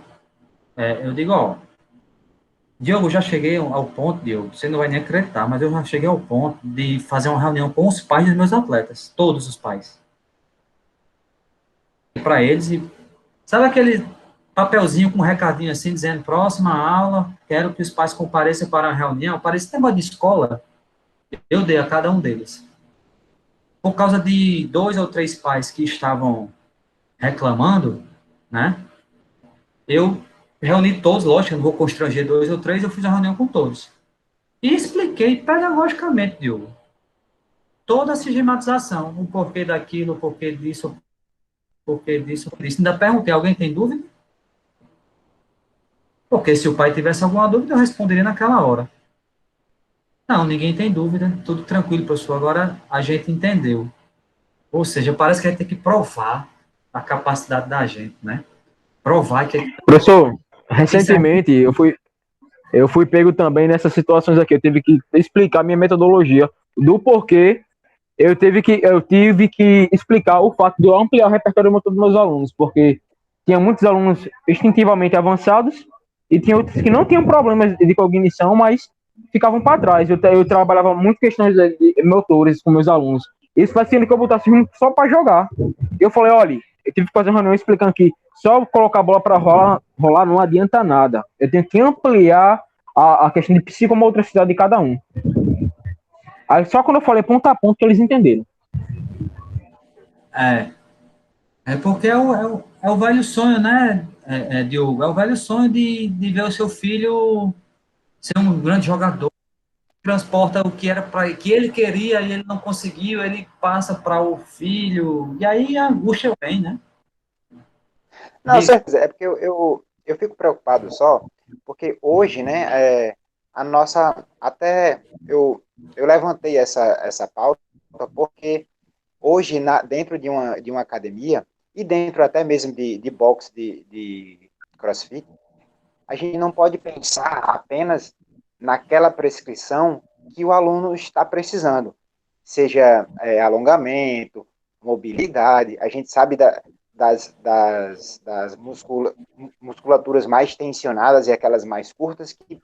Eu digo, ó, Diogo, eu já cheguei ao ponto, Diogo, você não vai nem acreditar, mas eu já cheguei ao ponto de fazer uma reunião com os pais dos meus atletas, todos os pais. Para eles, e sabe aquele papelzinho com um recadinho assim, dizendo, próxima aula, quero que os pais compareçam para a reunião, para esse tema de escola, eu dei a cada um deles. Por causa de 2 ou 3 pais que estavam reclamando, né, eu reuni todos, lógico, eu não vou constranger 2 ou 3, eu fiz a reunião com todos. E expliquei pedagogicamente, Diogo, toda a sistematização, o porquê daquilo, o porquê disso, o porquê disso, o porquê disso. Ainda perguntei, alguém tem dúvida? Porque se o pai tivesse alguma dúvida, eu responderia naquela hora. Não, ninguém tem dúvida, tudo tranquilo, professor. Agora a gente entendeu. Ou seja, parece que a gente tem que provar a capacidade da gente, né? Provar que Professor, isso é. recentemente eu fui pego também nessas situações aqui. Eu tive que explicar minha metodologia do porquê eu tive que explicar o fato de eu ampliar o repertório motor dos meus alunos, porque tinha muitos alunos instintivamente avançados e tinha outros que não tinham problemas de cognição, mas ficavam para trás. Eu trabalhava muito questões de motores com meus alunos. Isso fazia que eu botasse só para jogar. Eu falei, olha, eu tive que fazer uma reunião explicando que só colocar a bola para rolar não adianta nada. Eu tenho que ampliar a questão de psicomotricidade de cada um. Aí só quando eu falei ponto a ponto que eles entenderam. É, porque é o velho sonho, né, Diogo? É o velho sonho de ver o seu filho ser um grande jogador, transporta o que era para que ele queria e ele não conseguiu, ele passa para o filho, e aí a angústia vem, né? Não, Diga. certeza, é porque eu fico preocupado só, porque hoje, né, a nossa, até eu levantei essa pauta, porque hoje, dentro de uma academia, e dentro até mesmo de box de CrossFit, a gente não pode pensar apenas naquela prescrição que o aluno está precisando, seja alongamento, mobilidade, a gente sabe das musculaturas mais tensionadas e aquelas mais curtas que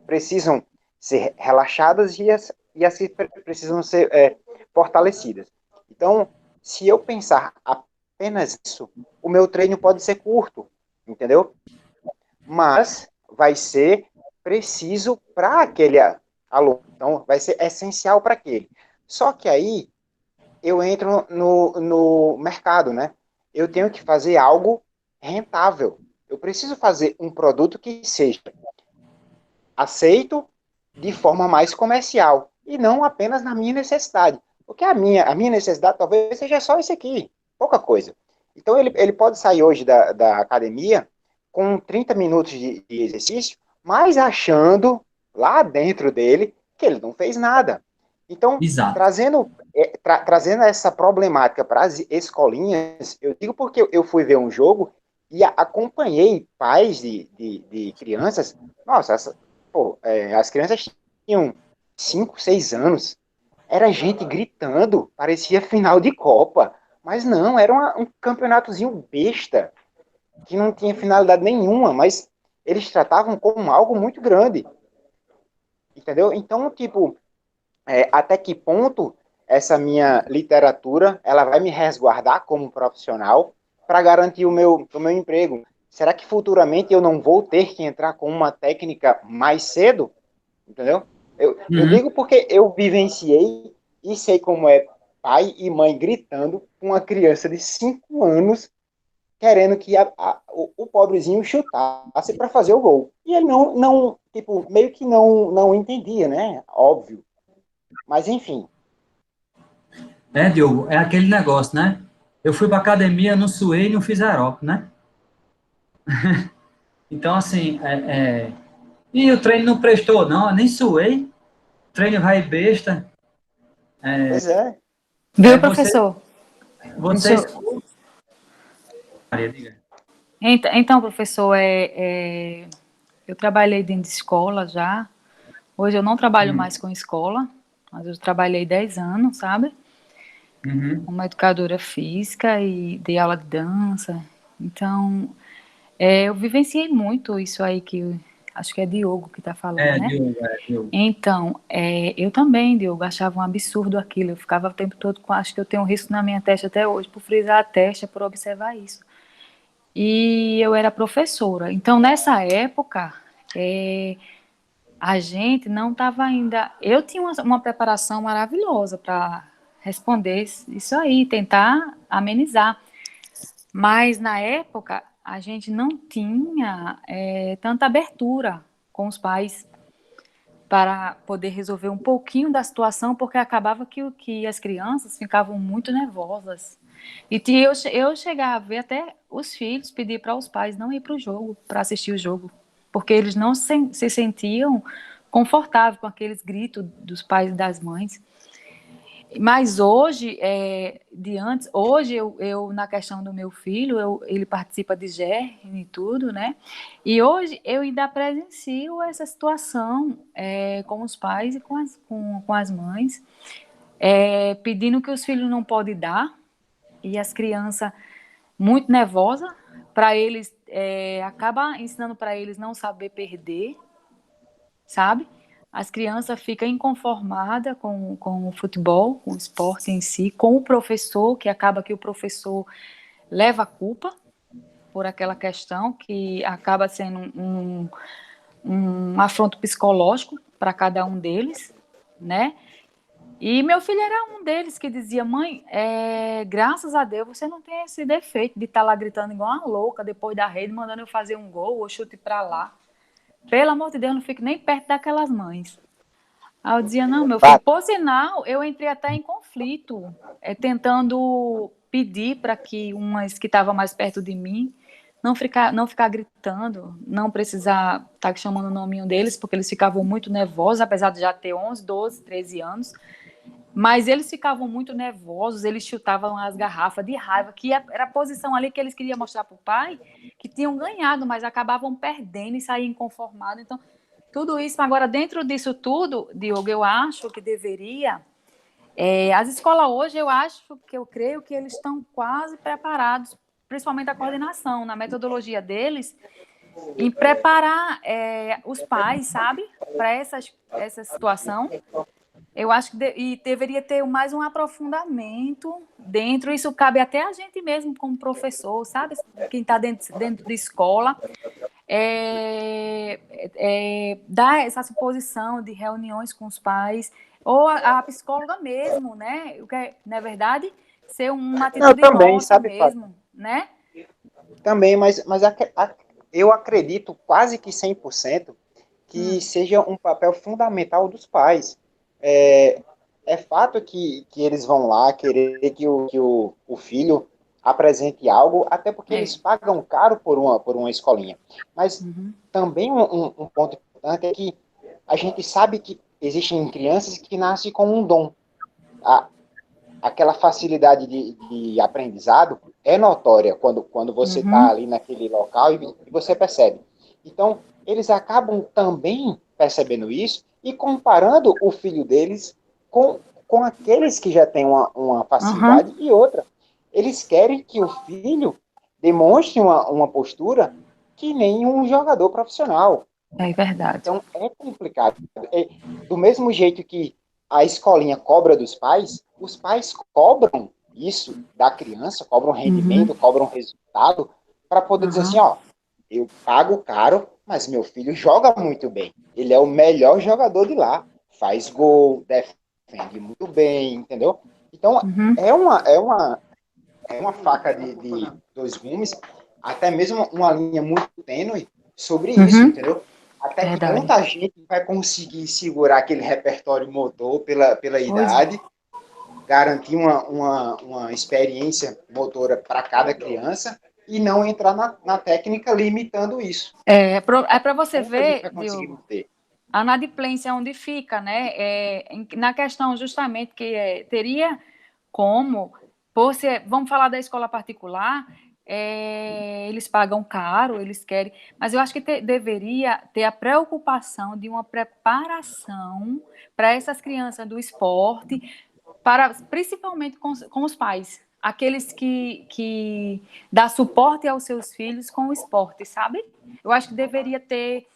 precisam ser relaxadas e as que precisam ser fortalecidas. Então, se eu pensar apenas isso, o meu treino pode ser curto, entendeu? Mas vai ser preciso para aquele aluno. Então, vai ser essencial para aquele. Só que aí eu entro no mercado, né? Eu tenho que fazer algo rentável. Eu preciso fazer um produto que seja aceito de forma mais comercial e não apenas na minha necessidade. Porque a minha necessidade talvez seja só isso aqui, pouca coisa. Então ele pode sair hoje da academia com 30 minutos de exercício, mas achando lá dentro dele que ele não fez nada. Então, Exato. trazendo essa problemática para as escolinhas, eu digo porque eu fui ver um jogo e acompanhei pais de crianças. Nossa, as crianças tinham 5, 6 anos. Era gente gritando, parecia final de Copa. Mas não, era um campeonatozinho besta, que não tinha finalidade nenhuma, mas eles tratavam como algo muito grande. Entendeu? Então, tipo, até que ponto essa minha literatura ela vai me resguardar como profissional para garantir o meu emprego? Será que futuramente eu não vou ter que entrar com uma técnica mais cedo? Entendeu? Eu Uhum. digo porque eu vivenciei e sei como é pai e mãe gritando com uma criança de 5 anos querendo que o pobrezinho chutasse para fazer o gol. E ele não, tipo, meio que não entendia, né? Óbvio. Mas enfim. Diogo, é aquele negócio, né? Eu fui pra academia, não suei, não fiz aeróbico, né? Então, assim, e o treino não prestou, não, eu nem suei, treino vai besta. Pois é. Viu, Você, professor? Deixa vocês... eu- Maria, diga. Então, professor, eu trabalhei dentro de escola já. Hoje eu não trabalho Hum. mais com escola, mas eu trabalhei 10 anos, sabe? Uhum. Como educadora física e dei aula de dança. Então, eu vivenciei muito isso aí que acho que é Diogo que está falando, né? Diogo, Diogo. Então, eu também, Diogo, achava um absurdo aquilo. Eu ficava o tempo todo com, acho que eu tenho um risco na minha testa até hoje, por frisar a testa, por observar isso. E eu era professora. Então, nessa época, a gente não estava ainda. Eu tinha uma preparação maravilhosa para responder isso aí, tentar amenizar. Mas na época a gente não tinha tanta abertura com os pais para poder resolver um pouquinho da situação, porque acabava que as crianças ficavam muito nervosas. E eu chegava a ver até os filhos pedir para os pais não ir para o jogo, para assistir o jogo, porque eles não se sentiam confortáveis com aqueles gritos dos pais e das mães. Mas hoje, hoje eu, na questão do meu filho, ele participa de GER e tudo, né? E hoje eu ainda presencio essa situação com os pais e com as mães, pedindo que os filhos não podem dar, e as crianças muito nervosas, para eles, acaba ensinando para eles não saber perder, sabe? As crianças ficam inconformadas com o futebol, com o esporte em si, com o professor, que acaba que o professor leva a culpa por aquela questão, que acaba sendo um afronto psicológico para cada um deles, né? E meu filho era um deles que dizia: mãe, graças a Deus você não tem esse defeito de estar lá gritando igual uma louca depois da rede, mandando eu fazer um gol ou chute para lá. Pelo amor de Deus, não fique nem perto daquelas mães. Aí eu dizia: não, meu filho. Por sinal, eu entrei até em conflito, tentando pedir para que umas que estavam mais perto de mim não ficar gritando, não precisar estar chamando o nominho deles, porque eles ficavam muito nervosos, apesar de já ter 11, 12, 13 anos. Mas eles ficavam muito nervosos, eles chutavam as garrafas de raiva, que era a posição ali que eles queriam mostrar para o pai, que tinham ganhado, mas acabavam perdendo e saíam inconformados. Então, tudo isso. Agora, dentro disso tudo, Diogo, eu acho que deveria... as escolas hoje, eu creio que eles estão quase preparados, principalmente a coordenação, na metodologia deles, em preparar os pais, sabe, para essa situação. Eu acho que deveria ter mais um aprofundamento dentro. Isso cabe até a gente mesmo como professor, sabe? Quem está dentro de escola. Dar essa suposição de reuniões com os pais, ou a psicóloga mesmo, né? Na verdade, ser uma Não, atitude também, nossa sabe, Fábio? mesmo, né? Também, mas eu acredito quase que 100% que seja um papel fundamental dos pais. É fato que eles vão lá querer que o filho apresente algo, até porque É. eles pagam caro por uma escolinha. Mas Uhum. também um ponto importante é que a gente sabe que existem crianças que nascem com um dom. A, aquela facilidade de aprendizado é notória quando você está Uhum. ali naquele local e você percebe. Então, eles acabam também percebendo isso e comparando o filho deles com aqueles que já têm uma facilidade Uhum. e outra. Eles querem que o filho demonstre uma postura que nem um jogador profissional. É verdade. Então, é complicado. Do mesmo jeito que a escolinha cobra dos pais, os pais cobram isso da criança, cobram Uhum. rendimento, cobram resultado, para poder dizer assim, Uhum. ó, eu pago caro, mas meu filho joga muito bem. Ele é o melhor jogador de lá. Faz gol, defende muito bem, entendeu? Então, Uhum. é uma faca de dois gumes, até mesmo uma linha muito tênue sobre isso, Uhum. entendeu? Até que ponto Verdade. a gente vai conseguir segurar aquele repertório motor pela Pois é. idade, garantir uma experiência motora para cada criança e não entrar na técnica limitando isso. É Até para que você ponto a gente ver, vai conseguir Diogo, manter? a inadimplência onde fica, né? Na questão justamente que teria como, vamos falar da escola particular, eles pagam caro, eles querem, mas eu acho que deveria ter a preocupação de uma preparação para essas crianças do esporte, principalmente com os pais, aqueles que dá suporte aos seus filhos com o esporte, sabe? Eu acho que deveria ter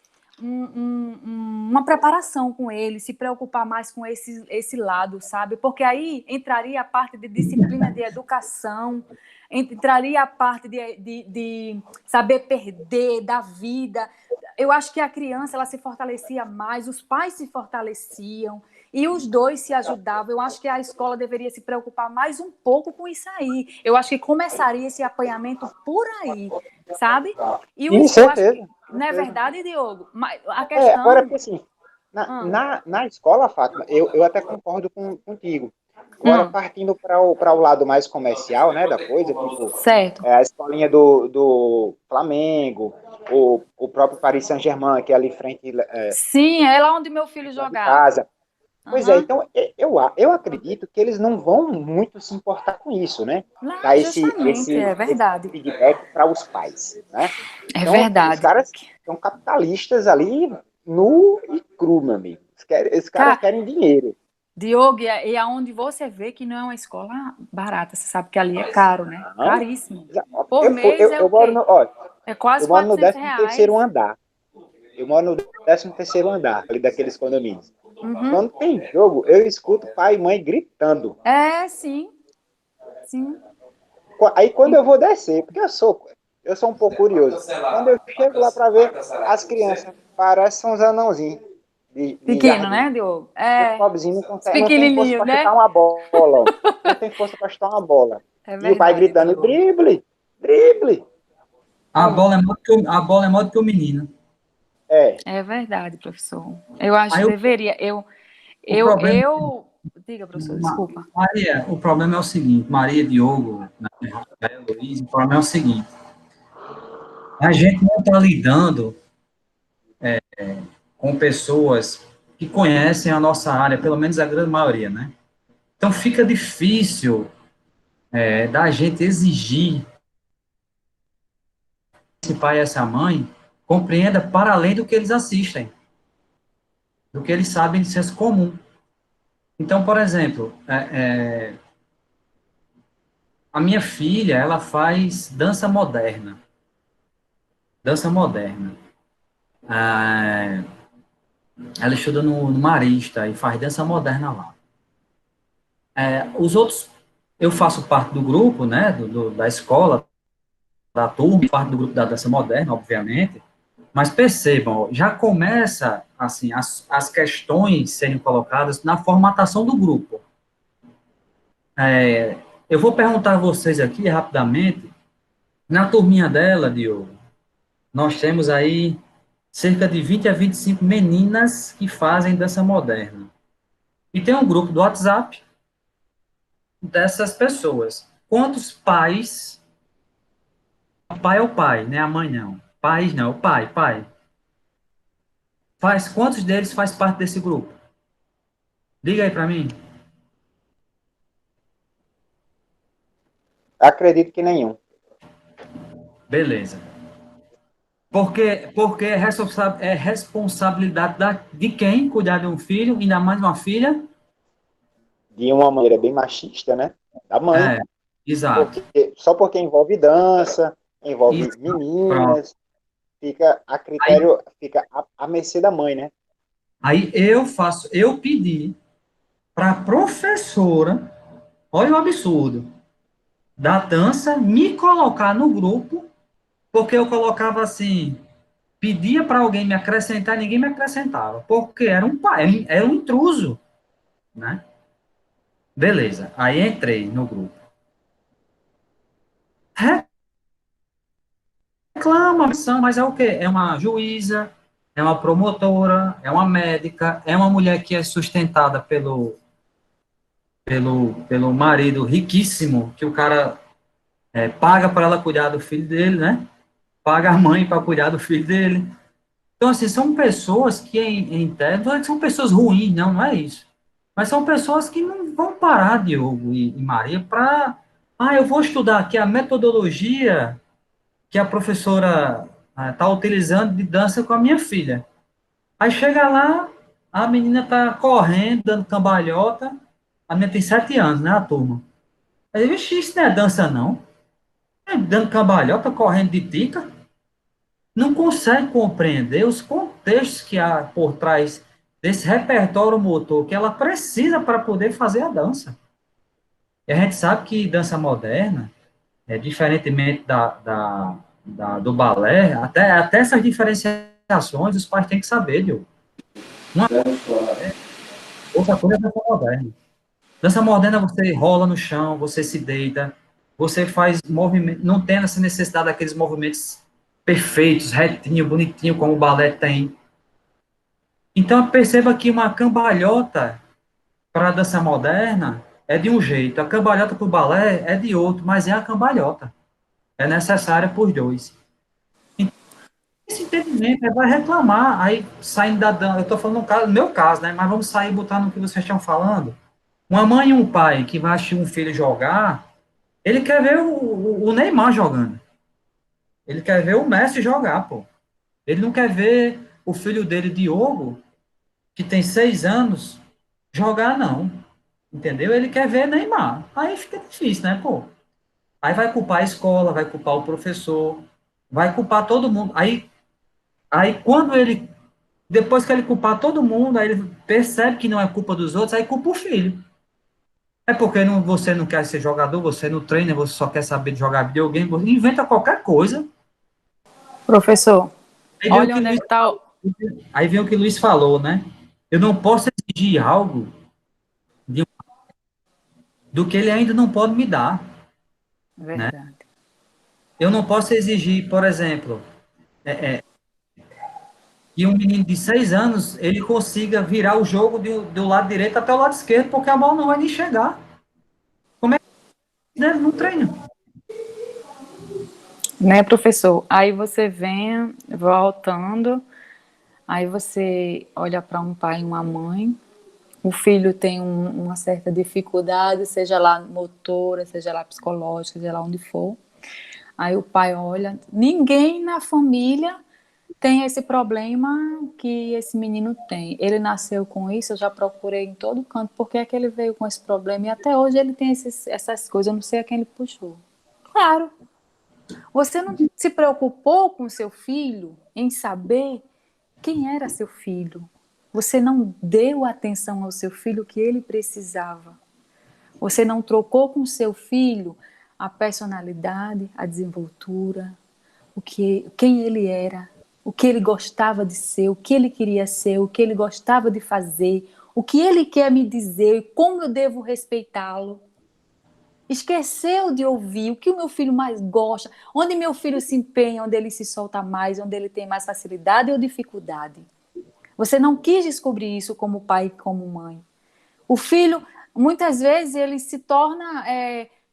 uma preparação com ele, se preocupar mais com esse lado, sabe? Porque aí entraria a parte de disciplina de educação, entraria a parte de saber perder, da vida. Eu acho que a criança ela se fortalecia mais, os pais se fortaleciam e os dois se ajudavam. Eu acho que a escola deveria se preocupar mais um pouco com isso aí. Eu acho que começaria esse apanhamento por aí, sabe? E Sim, eu acho que certeza. não é Certeza. verdade, Diogo? Mas a Agora, porque questão. assim, na, Hum, na, na escola, Fátima, eu até concordo contigo. Agora, hum, partindo para o lado mais comercial, né, da coisa, tipo, certo. a escolinha do Flamengo, o próprio Paris Saint-Germain, que é ali em frente, Sim, é lá onde meu filho lá de jogava. casa. Pois é, Uhum. então, eu acredito que eles não vão muito se importar com isso, né? Lá, Dar esse, justamente, esse, é esse verdade. feedback para os pais, né? É Então, os verdade. caras são capitalistas ali, nu e cru, meu amigo. Os caras Cara, querem dinheiro. Diogo, e aonde você vê que não é uma escola barata, você sabe que ali é caro, né? Não, Caríssimo. Por eu, mês eu, é o eu moro quê? no, ó, É eu quase moro no 400 décimo terceiro reais. andar. Eu moro no 13º andar, ali daqueles condomínios. Uhum. Quando tem jogo, eu escuto pai e mãe gritando. É, sim, sim. Aí quando eu vou descer, porque eu sou um pouco curioso. Quando eu chego lá para ver, as crianças parecem uns anãozinhos de Pequeno, jardim. né, Diogo? Os É, pobrezinhos os não tem força pequenininhos, para né? chutar uma bola. Não tem força para chutar uma bola. É E o pai verdade, gritando, Diogo. drible, drible. A Então, bola é maior a bola é maior do que o menino. é, É verdade, professor. Eu acho Aí que o, deveria. o problema, Diga, professor, desculpa. Maria, o problema é o seguinte, Maria, Diogo, né, Rafael, Luiz, o problema é o seguinte, a gente não está lidando com pessoas que conhecem a nossa área, pelo menos a grande maioria, né? Então fica difícil da gente exigir que esse pai e essa mãe compreenda para além do que eles assistem, do que eles sabem de senso comum. Então, por exemplo, a minha filha, ela faz dança moderna. Dança moderna. Ah, ela estuda no Marista e faz dança moderna lá. Os outros, eu faço parte do grupo, né, da escola, da turma, parte do grupo da dança moderna, obviamente, mas percebam, já começa, assim, as questões serem colocadas na formatação do grupo. Eu vou perguntar a vocês aqui, rapidamente, na turminha dela, Diogo, nós temos aí cerca de 20 a 25 meninas que fazem dança moderna. E tem um grupo do WhatsApp dessas pessoas. Quantos pais, o pai é o pai, né? A mãe não. Pais não, o pai. Quantos deles faz parte desse grupo? Diga aí para mim. Acredito que nenhum. Beleza. Porque é responsabilidade de quem cuidar de um filho, ainda mais uma filha? De uma maneira bem machista, né? Da mãe. É, exato. Porque, só porque envolve dança, envolve Isso, pronto. meninas, fica a Aí, critério, fica à mercê da mãe, né? aí eu pedi para a professora, olha o absurdo, da dança me colocar no grupo, porque eu colocava assim, pedia para alguém me acrescentar, ninguém me acrescentava, porque era um pai, era um intruso, né? Beleza, aí entrei no grupo. Reclama, mas é o quê? É uma juíza, é uma promotora, é uma médica, é uma mulher que é sustentada pelo marido riquíssimo, que o cara paga para ela cuidar do filho dele, né? Paga a mãe para cuidar do filho dele. Então, assim, são pessoas que, em tese, não é que são pessoas ruins, não é isso. Mas são pessoas que não vão parar, Diogo e Maria, para. Ah, eu vou estudar aqui a metodologia que a professora está utilizando de dança com a minha filha. Aí chega lá, a menina está correndo, dando cambalhota. A menina tem 7 anos, né, a turma? Aí eu, vixe, isso não é dança, não. É dando cambalhota, correndo de tica. Não consegue compreender os contextos que há por trás desse repertório motor que ela precisa para poder fazer a dança. E a gente sabe que dança moderna, diferentemente do balé, até essas diferenciações os pais têm que saber, Diogo. Uma outra coisa é dança moderna. Dança moderna você rola no chão, você se deita, você faz movimento, não tem essa necessidade daqueles movimentos perfeitos, retinho, bonitinho, como o balé tem. Então, perceba que uma cambalhota para a dança moderna é de um jeito, a cambalhota para o balé é de outro, mas é a cambalhota. É necessária por dois. Então, esse entendimento, vai reclamar, aí saindo da dança, eu estou falando no meu caso, né, mas vamos sair e botar no que vocês estão falando. Uma mãe e um pai que vai assistir um filho jogar, ele quer ver o Neymar jogando. Ele quer ver o Messi jogar, pô. Ele não quer ver o filho dele, Diogo, que tem 6 anos, jogar, não. Entendeu? Ele quer ver Neymar. Aí fica difícil, né, pô? Aí vai culpar a escola, vai culpar o professor, vai culpar todo mundo. Aí quando ele, depois que ele culpar todo mundo, aí ele percebe que não é culpa dos outros, aí culpa o filho. É porque você não quer ser jogador, você não treina, você só quer saber de jogar videogame, você inventa qualquer coisa. Professor, Aí vem o olha que onde é Luiz, que está. aí vem o que Luiz falou, né? Eu não posso exigir algo do que ele ainda não pode me dar, né? Verdade. Eu não posso exigir, por exemplo, que um menino de 6 anos ele consiga virar o jogo do lado direito até o lado esquerdo, porque a bola não vai nem chegar. Como é que ele não treina? Né, professor? Aí você vem voltando, aí você olha para um pai e uma mãe, o filho tem uma certa dificuldade, seja lá motora, seja lá psicológica, seja lá onde for. Aí o pai olha, ninguém na família tem esse problema que esse menino tem. Ele nasceu com isso, eu já procurei em todo canto, por que é que ele veio com esse problema? E até hoje ele tem essas coisas, eu não sei a quem ele puxou. Claro, você não se preocupou com seu filho em saber quem era seu filho. Você não deu atenção ao seu filho que ele precisava. Você não trocou com seu filho a personalidade, a desenvoltura, quem ele era, o que ele gostava de ser, o que ele queria ser, o que ele gostava de fazer, o que ele quer me dizer, como eu devo respeitá-lo. Esqueceu de ouvir o que o meu filho mais gosta, onde meu filho se empenha, onde ele se solta mais, onde ele tem mais facilidade ou dificuldade. Você não quis descobrir isso como pai e como mãe. O filho, muitas vezes, ele se torna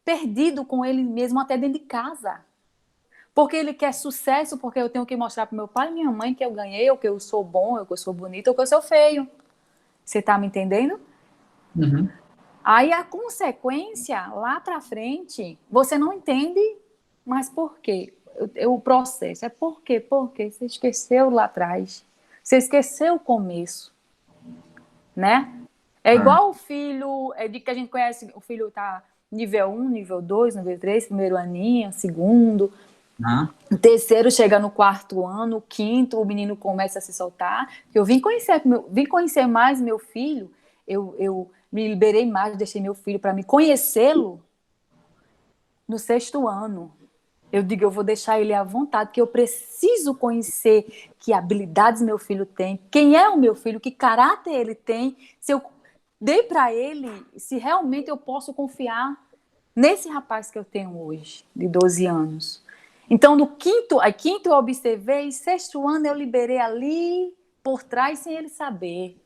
perdido com ele mesmo até dentro de casa. Porque ele quer sucesso, porque eu tenho que mostrar para meu pai e minha mãe que eu ganhei, ou que eu sou bom, ou que eu sou bonita, ou que eu sou feio. Você está me entendendo? Uhum. Aí a consequência, lá para frente, você não entende, mas por quê? O processo é por quê? Porque você esqueceu lá atrás. Você esqueceu o começo, né? É igual o filho, de que a gente conhece, o filho tá nível 1, nível 2, nível 3, primeiro aninho, segundo, Ah, o terceiro chega no quarto ano, o quinto, o menino começa a se soltar. Eu vim conhecer mais meu filho, eu me liberei mais, deixei meu filho para me conhecê-lo no sexto ano. Eu digo, eu vou deixar ele à vontade, porque eu preciso conhecer que habilidades meu filho tem, quem é o meu filho, que caráter ele tem, se eu dei para ele, se realmente eu posso confiar nesse rapaz que eu tenho hoje, de 12 anos. Então, no quinto eu observei, sexto ano eu liberei ali por trás sem ele saber.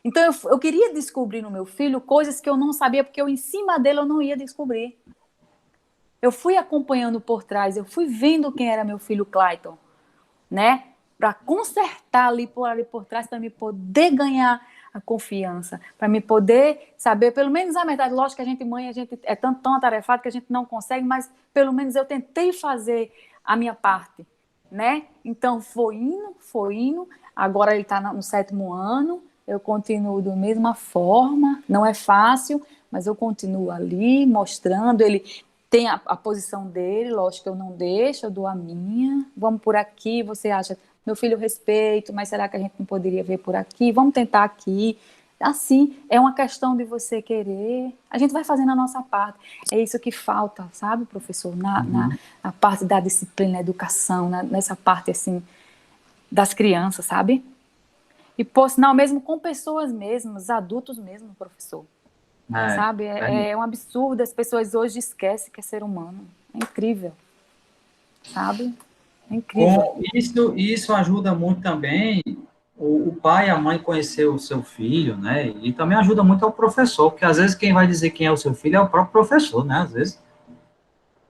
Então, eu queria descobrir no meu filho coisas que eu não sabia, porque eu, em cima dele eu não ia descobrir. Eu fui acompanhando por trás, eu fui vendo quem era meu filho Clayton, né? Para consertar ali por trás, para me poder ganhar a confiança, para me poder saber, pelo menos a metade. Lógico que a gente, mãe, a gente é tão atarefado que a gente não consegue, mas pelo menos eu tentei fazer a minha parte, né? Então foi indo. Agora ele está no sétimo ano, eu continuo da mesma forma, não é fácil, mas eu continuo ali mostrando, ele tem a posição dele, lógico que eu não deixo, eu dou a minha. Vamos por aqui, você acha, meu filho, eu respeito, mas será que a gente não poderia ver por aqui? Vamos tentar aqui. Assim, é uma questão de você querer. A gente vai fazendo a nossa parte. É isso que falta, sabe, professor? Na parte da disciplina, educação, nessa parte, assim, das crianças, sabe? E, por sinal, mesmo com pessoas mesmas, adultos mesmo, professor. é, Sabe? é. É um absurdo. As pessoas hoje esquecem que é ser humano. É incrível. Sabe? É incrível. Isso ajuda muito também o pai e a mãe conhecer o seu filho, né? E também ajuda muito ao professor, porque às vezes quem vai dizer quem é o seu filho é o próprio professor, né? Às vezes,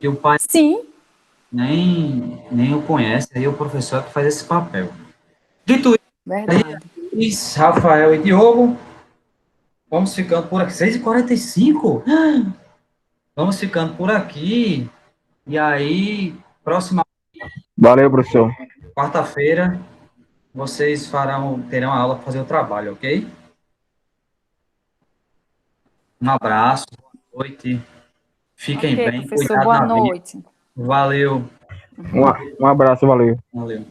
e o pai Sim, nem o conhece, aí o professor é que faz esse papel. Dito verdade. isso, Rafael e Diogo, vamos ficando por aqui. 6h45? Vamos ficando por aqui. E aí, próxima Valeu, professor. quarta-feira, vocês terão a aula para fazer o trabalho, ok? Um abraço, boa noite. Fiquem Ok, bem, professor, cuidado boa na vida. noite. Valeu, Um abraço, valeu. valeu.